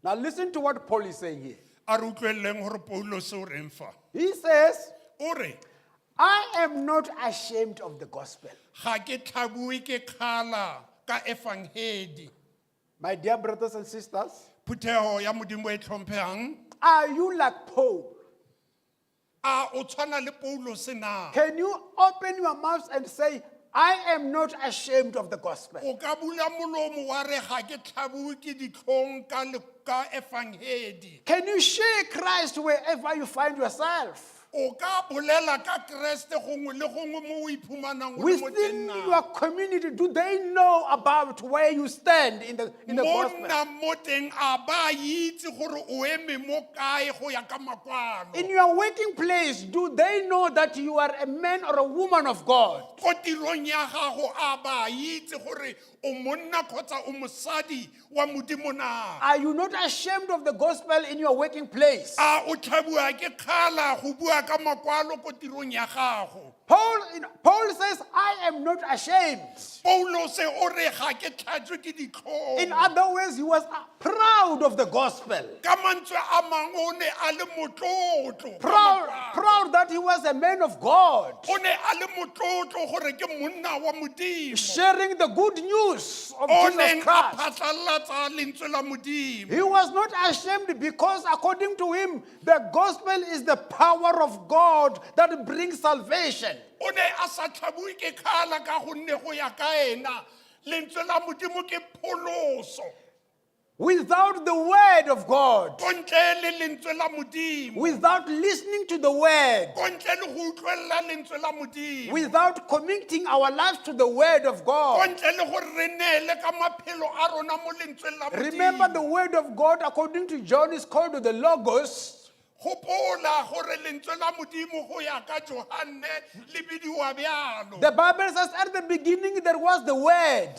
Now listen to what Paul is saying here. A re utlweleng gore Paulo se o reng fa He says, o re I am not ashamed of the gospel. ga ke tlhabue ke kgala ka evangeli. My dear brothers and sisters, Phuthego ya modimo e tlhomphehang are you like Paul? a o tshwana le Paulo se na Can you open your mouth and say, I am not ashamed of the gospel? o ka bula molomo wa re ga ke tlhabue ke ditlhong ka evangeli. Can you share Christ wherever you find yourself? O ka bolela ka Kriste gongwe le gongwe mo o iphumanang o le mo Within teng your community, do they know about where you stand in the gospel? monna mo teng a ba itse gore o eme mo kae go ya ka makwalo. In your working place, do they know that you are a man or a woman of God? Ko tirong ya gago a ba itse gore o monna kgotsa o mosadi wa modimo na. Are you not ashamed of the gospel in your working place? A o tlhabua ke kgala go bua ka makwalo ko tirong ya gago. Paul says, I am not ashamed. Paulo se o re ga ke tlhatswe ke ditlhong. In other words, he was proud of the gospel. Ka mantswe a mangwe o ne a le motlotlo ka makwalo. Proud that he was a man of God, O ne a le motlotlo gore ke monna wa modimo. sharing the good news of O Jesus neng a Christ. phatlalatsa lentswe la modimo. He was not ashamed because, according to him, the gospel is the power of God that brings salvation. O ne a sa tlhabue ke kgala ka gonne go ya ka ena lentswe la modimo ke pholoso. Without the word of God, Ko ntle le lentswe la modimo. without listening to the word, Ko ntle le go utlwelela lentswe la modimo. without committing our lives to the word of Ko God. ntle le gore re neele ka maphelo a rona mo lentsweng la modimo. Remember, the word of God, according to John, is called the Logos. Gopola gore lentswe la modimo go ya ka Johane le bidiwa bjalo. The Bible says at the beginning there was the word,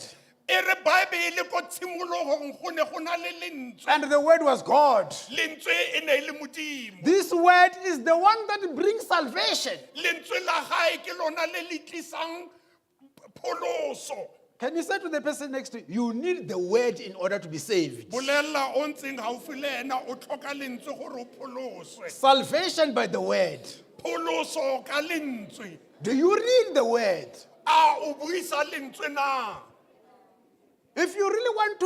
E re Bible ko tshimologong go ne go na le lentswe. and the word was God. Lentswe e ne le modimo. This word is the one that brings salvation. Lentswe la gae ke lona le le tlisang pholoso. Can you say to the person next to you, you need the word in order to be saved? Bolela o ntseng gaufi le ena o tlhoka lentswe gore o pholoswe. Salvation by the word. Pholoso ka lentswe. Do you read the word? A o buisa lentswe na? If you really want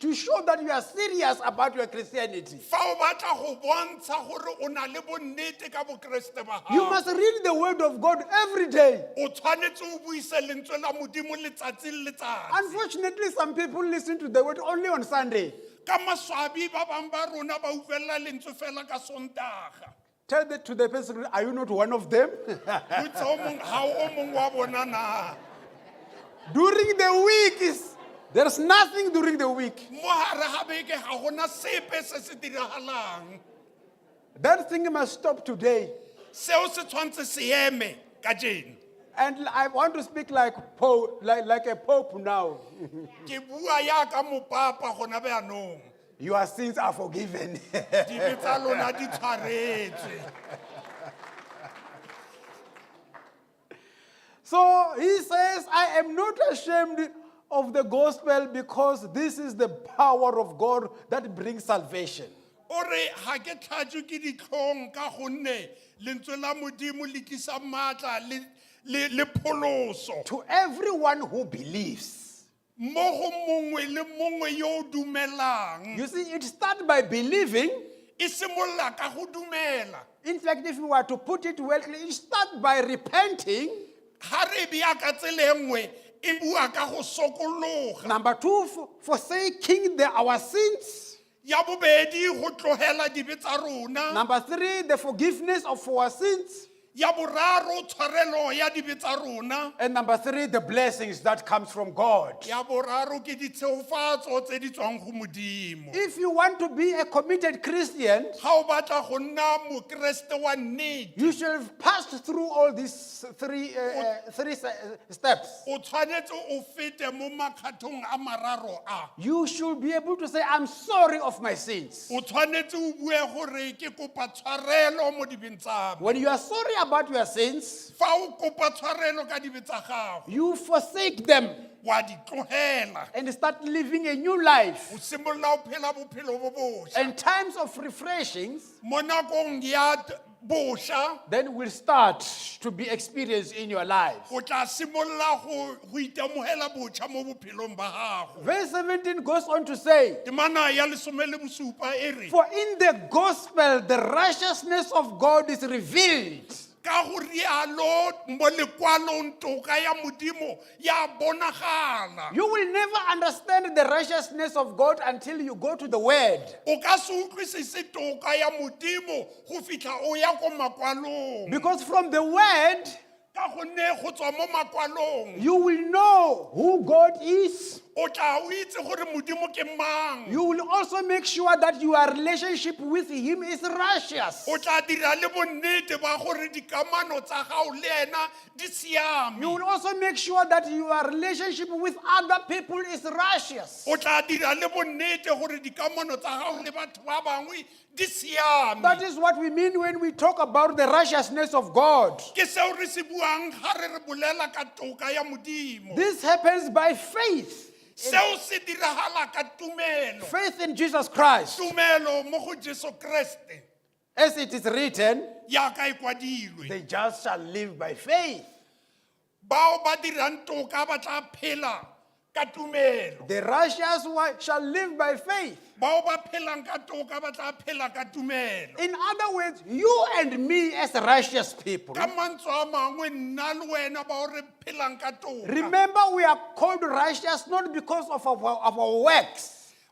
to show that you are serious about your Christianity, Fa o batla go bontsha gore o na le bonnete ka bokreste ba you gago. must read the word of God every day. O tshwanetse o buise lentswe la modimo letsatsi le letsatsi. Unfortunately, some people listen to the word only on Sunday. Ka maswabi ba bang ba rona ba utlwelela lentswe fela ka Sontaga. Tell that to the person, are you not one of them? Botsa o mong ha o mong wa bona na. During the week, there's nothing during the week. Mo hare ga beke ga gona sepe se se diragalang. That thing must stop today. Seo se tshwantse se eme ka jeno. And I want to speak like Pope, like a pope now. Ke bua ya ka mopapa gona beanong. Your sins are forgiven. dibe tsa lona di tshwaretswe. So he says, I am not ashamed of the gospel because this is the power of God that brings salvation. O re ha ke tlhatswe ke ditlhong ka gonne lentswe la Modimo le tlisa maatla le pholoso To everyone who believes. mo go mongwe le mongwe yo o dumelang. You see, it starts by believing. E simolola ka go dumela. In fact, if you were to put it well, it starts by repenting. Ha re bea ka tsela e nngwe e bua ka go sokologa. Number 2, forsaking our sins. Ya bobedi go tlogela dibe tsa rona. Number 3, the forgiveness of our sins. Ya boraro tshwarelo ya dibe tsa rona. And number 3, the blessings that comes from God. Ya boraro ke ditsheofatso tse di tswang go Modimo. If you want to be a committed Christian, Ha o batla go nna mokreste wa nnete, you should have passed through all these three steps. o tshwanetse o fete mo makgathong a mararo a. You should be able to say, I'm sorry of my sins. O tshwanetse o bue gore ke kopa tshwarelo mo dibeng tsa me. When you are sorry about your sins, Fa o kopa tshwarelo ka dibe tsa gago, you forsake them wa di tlogela. and start living a new life. O simolola o phela bophelo bo bošwa. And times of refreshings Mo nakong ya bošwa, then will start to be experienced in your life. o tla simolola go itemogela botšha mo bophelong ba gago. Verse 17 goes on to say, Temana ya lesome le bosupa e re, for in the gospel the righteousness of God is revealed. ka go rialo mo lekwalong toka ya Modimo ya bonagala. You will never understand the righteousness of God until you go to the Word. O ka se utlwisise toka ya Modimo go fitlha o ya ko makwalong. Because from the Word, Ka gonne go tswa mo makwalong, you will know who God is. o tla o itse gore Modimo ke mang. You will also make sure that your relationship with Him is righteous. O tla dira le bonnete ba gore dikamano tsa gago le ena di siame. You will also make sure that your relationship with other people is righteous. O tla dira le bonnete gore dikamano tsa gago le batho ba bangwe di siame. That is what we mean when we talk about the righteousness of God. Ke seo re se buang ga re bolela ka toka ya Modimo. This happens by faith. Seo se diragala ka tumelo. Faith in Jesus Christ. Tumelo mo go Jesu Kriste. As it is written, Yaka e kwadilwe. the just shall live by faith. Bao ba dirang toka ba tla phela ka tumelo. The righteous one shall live by faith. Bao ba phelang ka toka ba tla phela ka tumelo. In other words, you and me as righteous people, Ka mantswe a mangwe nna le wena bao re phelang ka toka. remember we are called righteous not because of our works.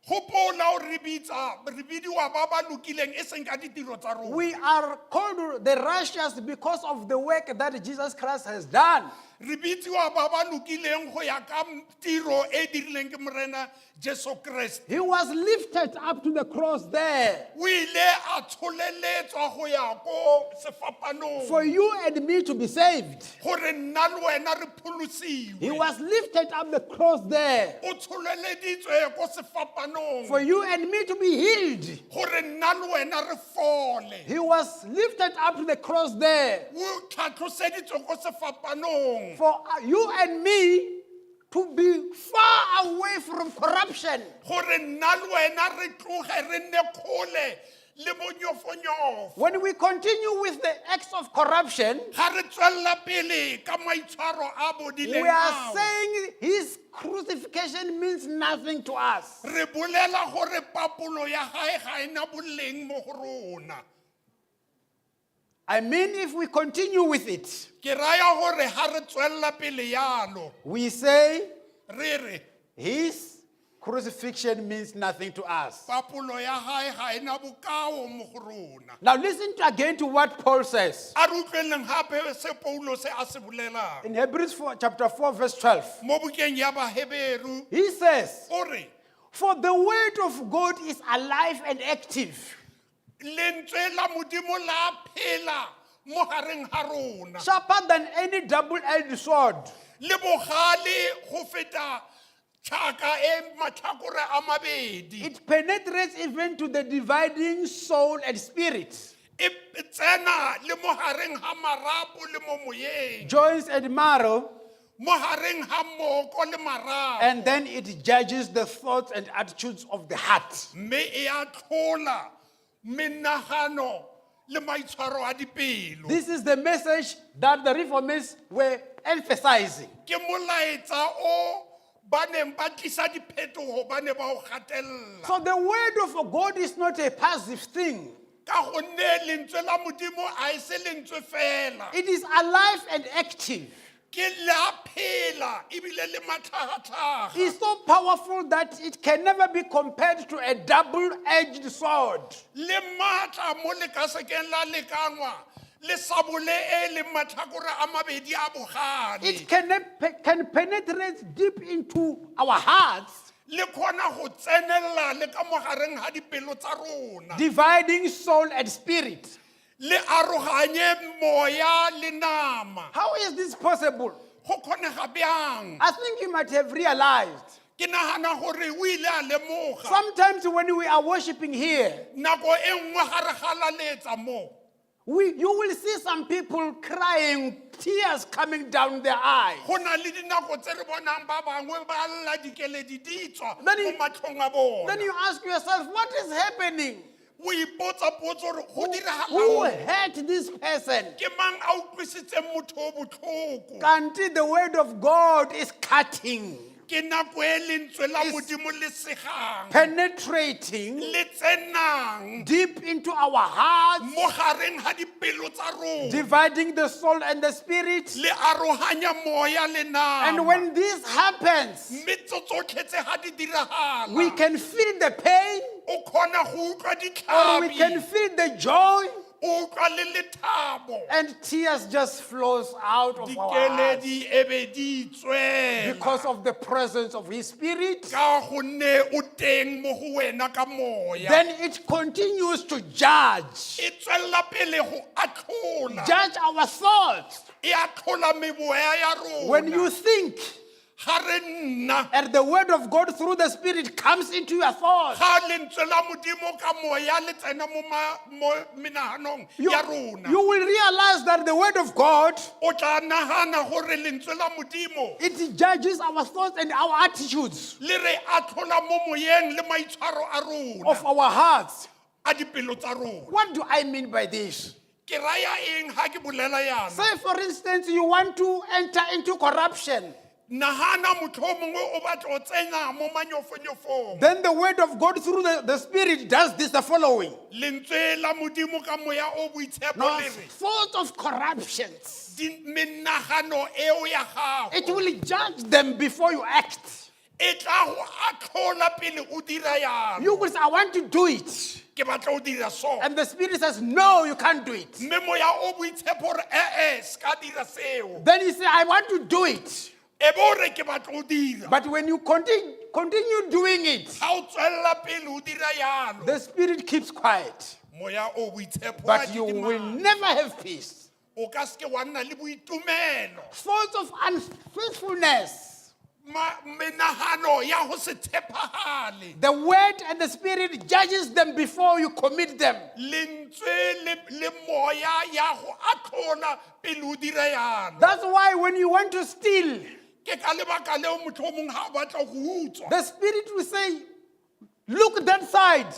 Gopola o re bidiwa ba ba lokileng e seng ka ditiro tsa rona. We are called the righteous because of the work that Jesus Christ has done. Re bidiwa ba ba lokileng go ya ka tiro e dirileng ke morena Jesu Kriste. He was lifted up to the cross there O ile a tsholeletswa go ya ko sefapanong for you and me to be saved. gore nna le wena re pholosiwe. He was lifted up the cross there O tsholeleditswe ko sefapanong for you and me to be healed. gore nna le wena re fole. He was lifted up to the cross there O tlhatlhoseditswe ko sefapanong for you and me to be far away from corruption. gore nna le wena re tloge re nne kgole le bonyofonyofo. When we continue with the acts of corruption, Ga re tswella pele ka maitshwaro a we bodileng are ao. saying his crucifixion means nothing to us. Re bolela gore papolo ya gae ga ena boleng mo go rona. I mean, if we continue with it, Ke raya gore ha re tswella pele yalo, we say re re his crucifixion means nothing to us. papolo ya gae ga ena bokao mo go rona. Now listen again to what Paul says A re utlweleng gape se Paulo se a se bolelang. in Hebrews chapter 4, verse 12. Mo bukeng ya Baheberu He says, o re, for the word of God is alive and active, lentswe la Modimo la phela mo gareng ga rona. sharper than any double-edged sword, Le bogale go feta tšhaka e matlhakore a mabedi. It penetrates even to the dividing soul and spirit, E tsena le mo hareng ha marapo le mo moyeng, joints and marrow, mo hareng ha moko le marapo. and then it judges the thoughts and attitudes of the heart. Mme e a tlhola menagano le maitshwaro a dipelo. This is the message that the Reformists were emphasizing. Ke molaetsa o ba neng ba tlisa diphetogo ba ne ba o gatella. So the word of God is not a passive thing. Ka gonne lentswe la Modimo a e se lentswe fela. It is alive and active. Ke la phela ebile le matlhagatlhaga. It's so powerful that it can never be compared to a double-edged sword. Le matla mo lekasekeng la lekangwa le sabole e le matlhakore a mabedi a bogale. It can penetrate deep into our hearts, Le kgona go tsenella le ka mogareng ha dipelo tsa rona. dividing soul and spirit. Le aroganye moya le nama. How is this possible? Go kgonega bjang? I think you might have realized. Ke nagana gore o ile a lemoga. Sometimes when we are worshiping here, Nako e nngwe ga re galaletsa mo. you will see some people crying, tears coming down their eyes. Go na le dinako tse re bonang ba bangwe ba lla dikeledi di tswa Then mo you- matlhong a bona. Then you ask yourself, what is happening? O ipotsa potso gore go Who diragalang. hurt this person? Ke mang a utlwisitseng motho o botlhoko? Kanti the word of God is cutting, Ke nako e lentswe la Is- Modimo le segang penetrating le tsenang deep into our hearts, mo gareng ha dipelo tsa rona dividing the soul and the spirit. le aroganya moya le nama. And when this happens, Mme tso tsotlhe tse ha di diragala, we can feel the pain o kgona go utlwa or we can ditlhabi, feel the joy, o utlwa le lethabo. and tears just flows out of our hearts Dikeledi e be di tswela because of the presence of His Spirit. ka gonne o teng mo go wena ka moya. Then it continues to judge, E tswela pele go atlhola, judge our thoughts. e atlhola meboya ya rona. When you think, Ga re nna and the word of God through the Spirit comes into your thoughts, ga lentswe la Modimo ka moya le tsena mo menaganong ya rona, you will realize that the word of God, o tla nagana gore lentswe la Modimo it judges our thoughts and our attitudes le re atlhola mo moyeng le maitshwaro a rona of our hearts. a dipelo tsa rona. What do I mean by this? Ke raya eng ha ke bolela yana? Say, for instance, you want to enter into corruption. Nagana motho o mongwe o batla o tsena mo manyofonyofong. Then the word of God through the Spirit does this the following. Lentswe la Modimo ka moya o boitshepo No, le re thoughts of corruptions. menagano eo ya gago It will judge them before you act. e tla go atlhola pele o dira jalo. You will say, I want to do it. Ke batla o dira so. And the Spirit says, no, you can't do it. Mme moya o boitshepo gore ska dira seo. Then you say, I want to do it. E bo re ke batla o dira. But when you continue doing it, Ha o tswella pele o dira jalo, the Spirit keeps quiet. moya o boitshepo a But you will didimala. never have peace. O ka se ke wa nna le boitumelo. Thoughts of unfaithfulness. Menagano ya go se tshepagale. The word and the Spirit judges them before you commit them. Lentswe le moya ya go atlhola pele o dira jalo. That's why when you want to steal, Ke ka lebaka leo motho o mongwe ha a batla go utswa. the Spirit will say, look that side,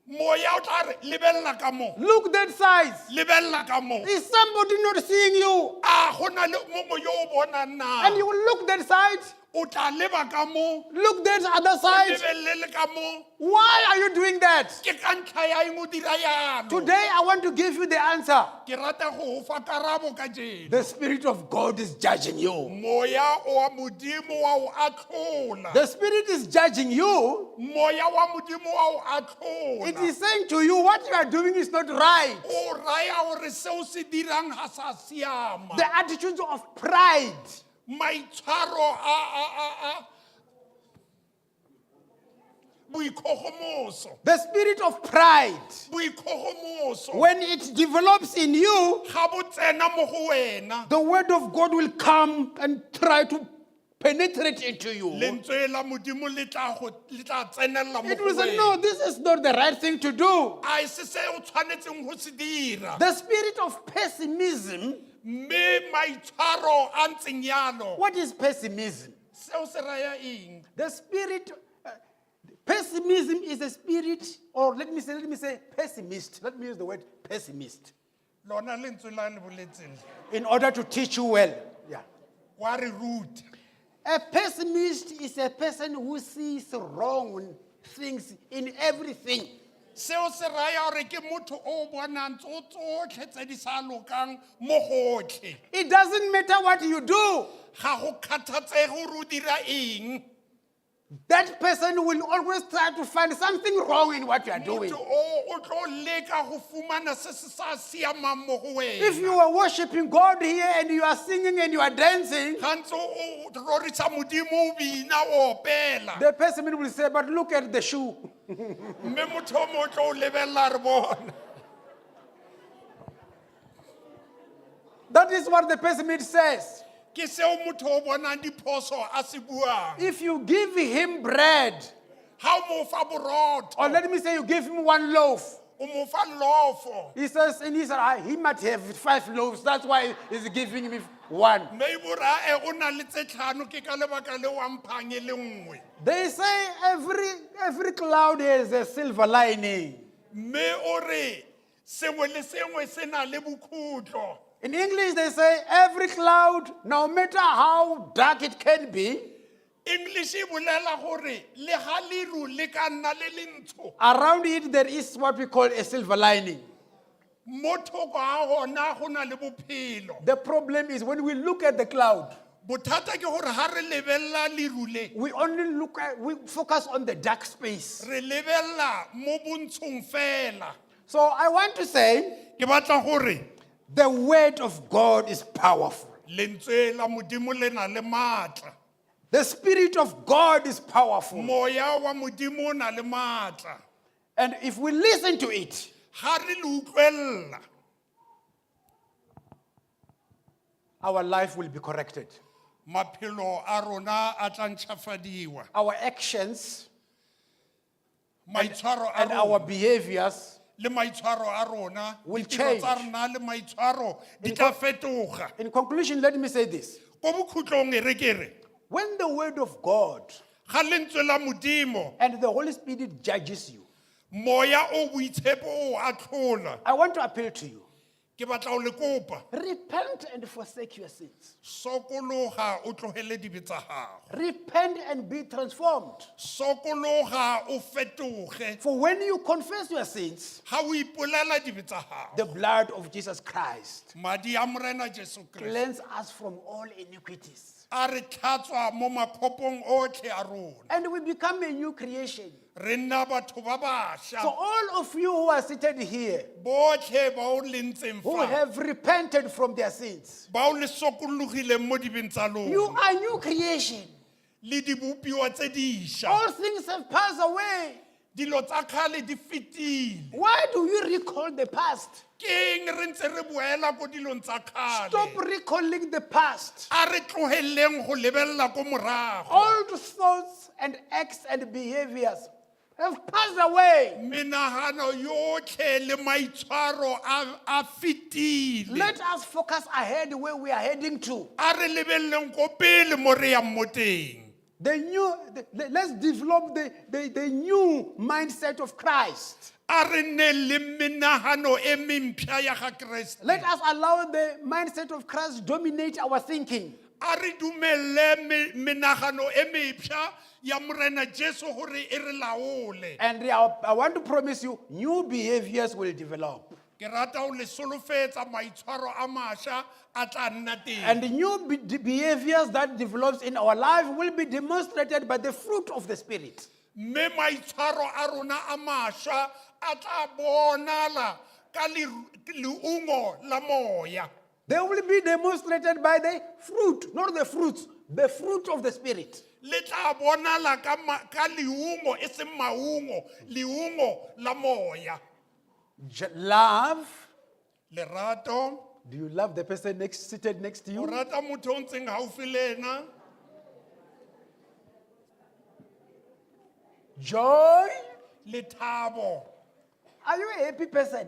Moya o tla re lebella ka mo. look that side. Lebella ka mo. Is somebody not seeing you? A go na le mongwe yo o bonang na. And you will look that side, O tla leba ka mo. look that other O side. lebelele ka mo. Why are you doing that? Ke ka ntlha ya eng o dira jalo. Today I want to give you the answer. Ke rata go fa karabo ka jeno. The Spirit of God is judging you. Moya wa Modimo wa o atlhola. The Spirit is judging you. Moya wa Modimo wa o atlhola. It is saying to you, what you are doing is not right. O raya gore seo se dirang ha sa siama. The attitude of pride, Maitshwaro a boikgogomoso. the spirit of pride, Boikgogomoso. when it develops in you, Ga bo tsena mo go wena. the word of God will come and try to penetrate into you. lentswe la modimo le tla tsenella mo It go will say, wena. no, this is not the right thing to do. a se se o tshwanetseng go se dira The spirit of pessimism. mme maitshwaro a ntseng yalo What is pessimism? seo se raya eng The spirit, pessimism is a spirit, or let me say pessimist. Let me use the word pessimist lona lentswe la le boletseng in order to teach you well. Yeah. wa re root A pessimist is a person who sees wrong things in everything. seo se raya gore ke motho o bonang tso tsotlhe tse di sa lokang mo gotlhe It doesn't matter what you do. ga go kgathatsege gore o dira eng That person will always try to find something wrong in what you are doing. motho o tlo leka go fumana se se sa siamang mo go If wena you are worshiping God here and you are singing and you are dancing, gantse o rorisa modimo o bina o opela the pessimist will say, but look at the shoe. mme motho o mo tlo o lebelela re bona That is what the pessimist says. ke seo motho o bonang diphoso a se buang If you give him bread, ga o mo fa borotho or let me say you give him one loaf, o mo fa lofo he says, and he said, he might have 5 loaves, that's why he's giving me one. mme e bora o na le tse tlhano ke ka lebaka le wa mphang e le nngwe They say every cloud has a silver lining. mme o re sengwe le sengwe se na le bokhutlo In English, they say every cloud, no matter how dark it can be, english e bolela gore le ga leru le ka nna le le ntsho around it there is what we call a silver lining. mo thoko ga gona go na le bophelo The problem is when we look at the cloud, bothata ke gore ga re lebelela leru le we focus on the dark space. re lebelela mo bontshong fela So I want to say, ke batla gore the word of God is powerful. lentswe la modimo le na le maatla The spirit of God is powerful. moya wa modimo o na le maatla And if we listen to it, ga re le utlwelela our life will be corrected. maphelo a rona a tla ntšhafadiwa Our actions maitshwaro a and our rona behaviors le maitshwaro a rona will ditiro tsa change. rona le maitshwaro di tla fetoga In conclusion, let me say this. ko bokhutlong e re ke re When the word of God ga lentswe la modimo and the Holy Spirit judges you, moya o boitshepo o a tlhola I want to appeal to you. ke batla o le kopa Repent and forsake your sins. sokologa o tlogele dibe tsa gago Repent and be transformed. sokologa o fetoge For when you confess your sins, ga o ipolela dibe tsa gago the blood of Jesus Christ madi a morena jesu kriste cleanse us from all iniquities. a re tlhatswa mo makhopong otlhe a rona And we become a new creation. re nna batho ba So bašwa all of you who are seated here, botlhe ba o lentseng who fa have repented from their sins, ba o le sokologileng mo dibeng tsa you lona are new creation. le dibopiwa tse dišwa All things have passed away. dilo tsa kgale di fetile Why do you recall the past? ke eng re ntse re boela ko dilong tsa Stop kgale recalling the past. a re tlogeleng go lebelela ko morago Old thoughts and acts and behaviors have passed away. menagano yotlhe le maitshwaro a fetile Let us focus ahead where we are heading to. a re lebeleleng ko pele mo re yang mo teng Let's develop the new mindset of Christ. a re nne le menagano e mempšha ya ga kreste Let us allow the mindset of Christ dominate our thinking. a re dumelele menagano e mepšha ya morena jesu gore e re laole And I want to promise you, new behaviors will develop. ke rata o le solofetsa maitshwaro a mašwa a tla nna teng And the new behaviors that develops in our life will be demonstrated by the fruit of the Spirit. mme maitshwaro a rona a mašwa a tla bonala ka leungo la moya They will be demonstrated by the fruit, not the fruits, the fruit of the Spirit. le tla bonala ka leungo e seng maungo leungo la moya Love. lerato Do you love the person seated next to o you? rata motho o ntseng gaufi le ena joy. lethabo. Are you a happy person?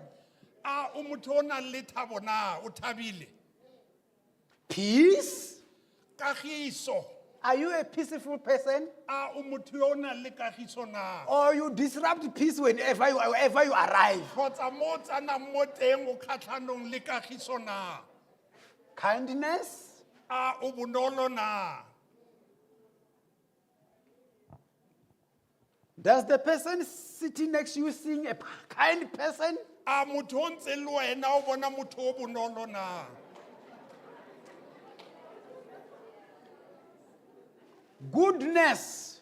A o motho o nang le thabo na, o thabile? Peace. Kagiso. Are you a peaceful person? A o motho yo o nang le kagiso na? Or you disrupt peace wherever you arrive? Kgotsa mo o tsanang mo teng o kgatlhanong le kagiso na? Kindness. A o bonolo na? Does the person sitting next to you seem a kind person? A motho o ntse le wena o bona motho o bonolo na? Goodness.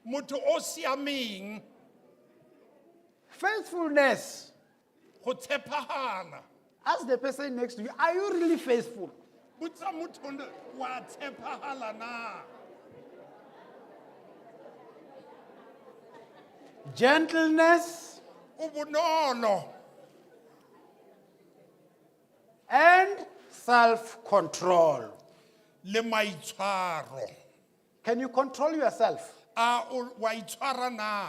Motho o siameng, Faithfulness. go tshepagala. Ask the person next to you, are you really faithful? Botsa motho o le, wa tshepagala na? Gentleness O bonolo. and self-control. Le maitshwaro. Can you control yourself? A o wa itshwara na?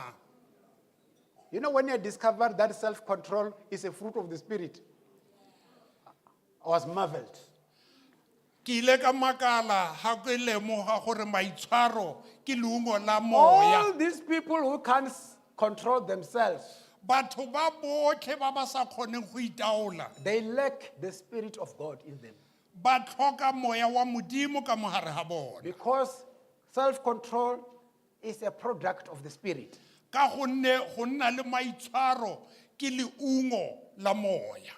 You know, when you discovered that self-control is a fruit of the Spirit, I was marveled. Ki ile ka makala ha ke lemoga gore maitshwaro ke leungo la moya. All these people who can't control themselves, Batho ba botlhe ba ba sa kgoneng go itaola, they lack the Spirit of God in them. ba tlhoka moya wa modimo ka mogare ga bona. Because self-control is a product of the Spirit. Ka gonne go nna le maitshwaro ke leungo la moya.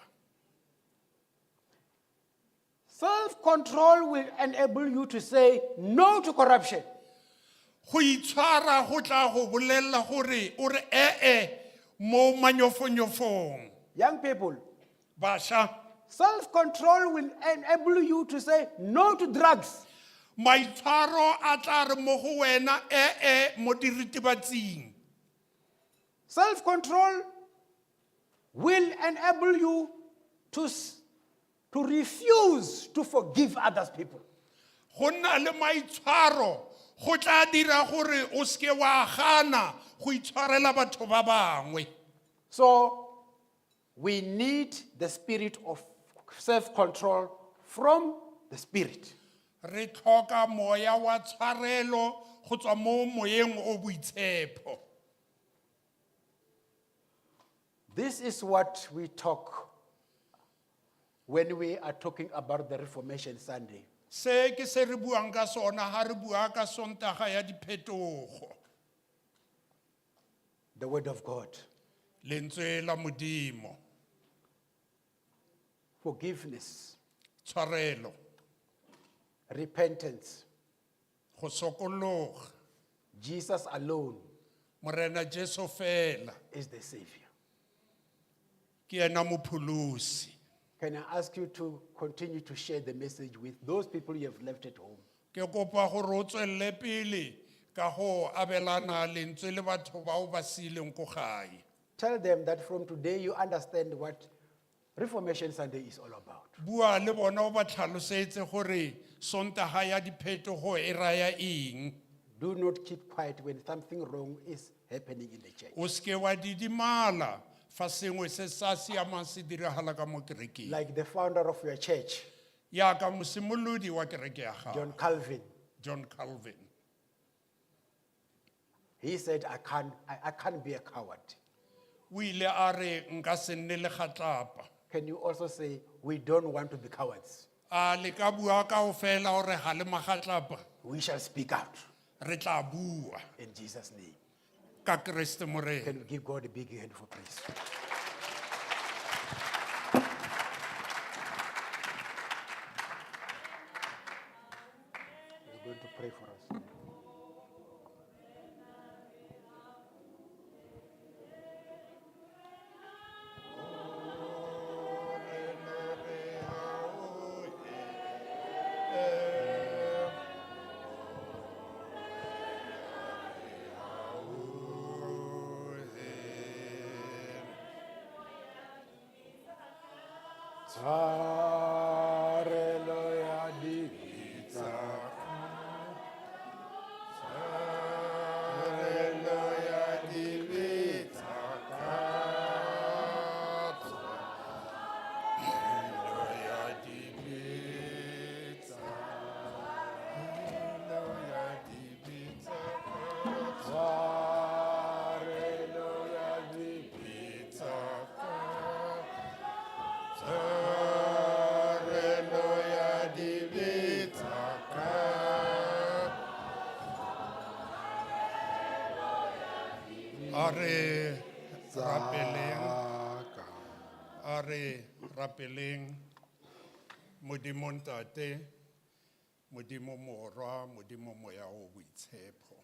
Self-control will enable you to say no to corruption. Go itshwara go tla go bolelela gore o re mo manyofonyofong. Young people, Basha, self-control will enable you to say no to drugs. maitshwaro a tla re mo go wena mo diritibatsing. Self-control will enable you to refuse to forgive others people. Go nna le maitshwaro go tla dira gore o seke wa gana go itshwarela batho ba bangwe. So we need the spirit of self-control from the Spirit. Re tlhoka moya wa tshwarelo go tswa mo moyeng o boitshepo. This is what we talk when we are talking about the Reformation Sunday. Se ke se re buang ka sona ha re bua ka sontaga ya diphetogo. The Word of God. Lentswe la modimo, Forgiveness, tshwarelo, repentance, go sokologa, Jesus alone morena Jesu fela is the Savior. ke ena mopholosi. Can I ask you to continue to share the message with those people you have left at home? Ke kopa gore o tswelle pele ka go abelana lentswe le batho ba o ba sileng ko gae. Tell them that from today you understand what Reformation Sunday is all about. Bua le bona o ba tlhalosetse gore sontaga ya diphetogo e raya eng. Do not keep quiet when something wrong is happening in the church. O seke wa didimala fa sengwe se sa siamang se diragala ka mo kerekeng. Like the founder of your church, Ya ka mosimolodi wa kereke ya gago, John Calvin, John Calvin. he said, I can't be a coward. O ile a re nka se nne le gatlapa. Can you also say, we don't want to be cowards? A le ka bua kaofela gore ga le magatlapa, We shall speak out re tla bua in Jesus' name. ka Kriste morena. Can we give God a big hand for praise? We're going to pray for us. Hallelujah, digita. Hallelujah, re rapeleng, a re rapeleng, Modimo Ntate, Modimo Morwa, Modimo Moya o boitshepo.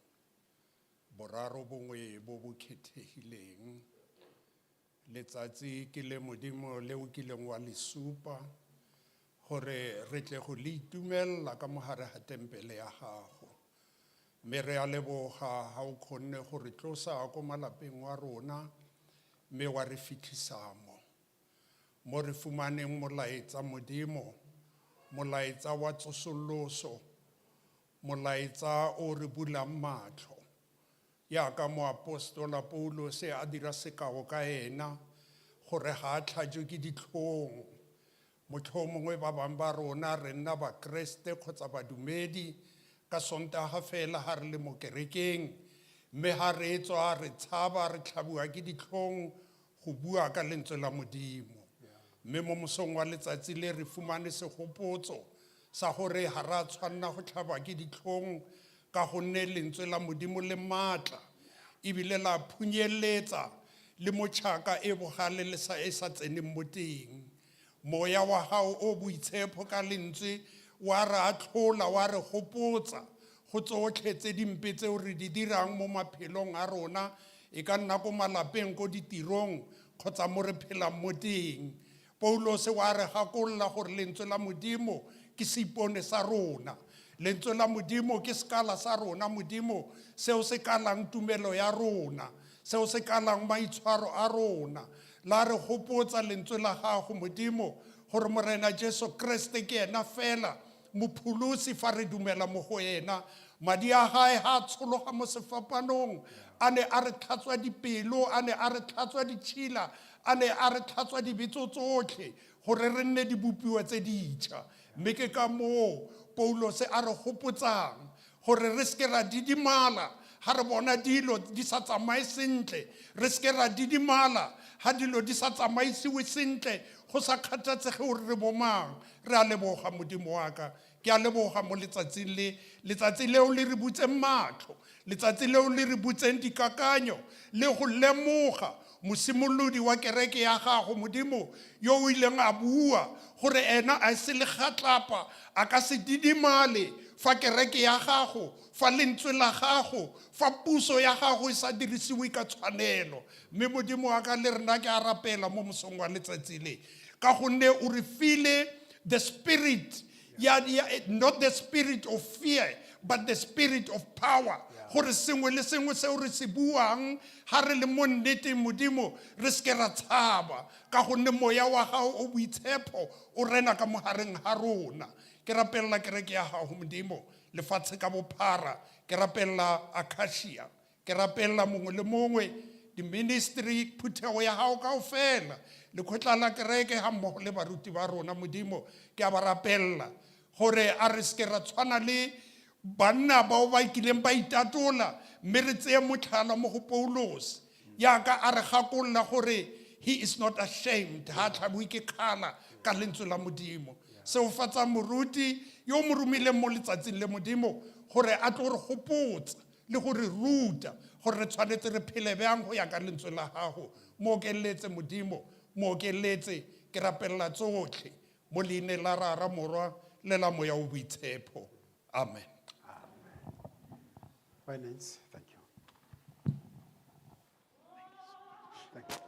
Boraro bongwe bo bo kgethegileng. Letsatsi ke le Modimo leo ke leng wa le supa gore re tle go le itumella ka mogare ga tempele ya gago. Mme re a leboga ga o kgonne gore tlosa ko malapeng wa rona mme wa re fitlhisa mo re fumaneng molaetsa Modimo, molaetsa wa tsosoloso, molaetsa o re bulang matlho. Yaka moapostola Paulos a dira sekao ka ena gore ga a tlhajwe ke ditlhong. Motlhomongwe ba bang ba rona re nna ba Kriste kgotsa badumedi ka Sontaga fela ha re le mo kerekeng, mme ha re tswa re tshaba re tlhabua ke ditlhong go bua ka lentswe la Modimo. Mme mo mosong wa letsatsi le re fumane segopotso sa gore ha ra tshwanna go tlhabwa ke ditlhong ka gonne lentswe la Modimo le matla ebile la phunyeletsa le motšhaka e bogale le sa e sa tseneng mo teng. Moya wa hao o boitshepo ka lentswe wa re atlhola wa re gopotsa go tsotlhe tse dimpe tseo re di dirang mo maphelong a rona, e ka nna ko malapeng ko ditirong kgotsa mo re phelang mo teng. Paulos wa re gakolola gore lentswe la Modimo ke seipone sa rona. Lentswe la Modimo ke sekala sa rona Modimo seo se kalang tumelo ya rona, seo se kalang maitshwaro a rona. La re gopotsa lentswe la gago Modimo gore Morena Jesu Kriste ke ena fela mopholosi fa re dumela mo go ena. Madi a gae ha tshologa mo sefapanong a ne a re tlhatswa dipelo, a ne a re tlhatswa ditšhila, a ne a re tlhatswa dibetso tsotlhe gore re nne dibopiwa tse ditšha. Mme ke ka moo Paulos a re gopotsang gore re seke ra didimala ha re bona dilo di sa tsamaye sentle, re seke ra didimala ha dilo di sa tsamaisiwe sentle go sa kgathatsege gore re bomang. Re a leboga Modimo wa ka, ke a leboga mo letsatsing le, letsatsi leo le re butseng matlho, letsatsi leo le re butseng dikakanyo le go lemoga mosimolodi wa kereke ya gago Modimo yo o ileng a bua gore ena a se le gatlapa a ka se didimale fa kereke ya gago, fa lentswe la gago, fa puso ya gago e sa dirisiwe ka tshwanelo. Mme Modimo wa ka le rena ke a rapela mo mosong wa letsatsi le ka gonne o re file the spirit, not the spirit of fear but the spirit of power. Gore sengwe le sengwe seo re se buang ha re le mo nneteng Modimo re seke ra tshaba ka gonne moya wa gago o boitshepo o rena ka mogareng ha rona. Ke rapella kereke ya gago Modimo lefatshe ka bophara, ke rapella Akasia, ke rapella mongwe le mongwe di-ministry phuthego ya gago kaofela, lekgotla la kereke ga mmogo le baruti ba rona Modimo ke a ba rapella gore a re seke ra tshwana le banna bao ba ikileng ba itatola mme re tseye motlhala mo go Paulos yaka a re gakolola gore he is not ashamed ha tlhabwe ke kgala ka lentswe la Modimo. Seo fatsa moruti yo mo romileng mo letsatsing le Modimo gore a tlo re gopotsa le gore ruta gore re tshwanetse re phele bjang go ya ka lentswe la gago. Mo okeletse Modimo, mo okeletse, ke rapella tsotlhe mo leine la rara morwa le la moya o boitshepo. Amen. Finance, thank you. Thank you.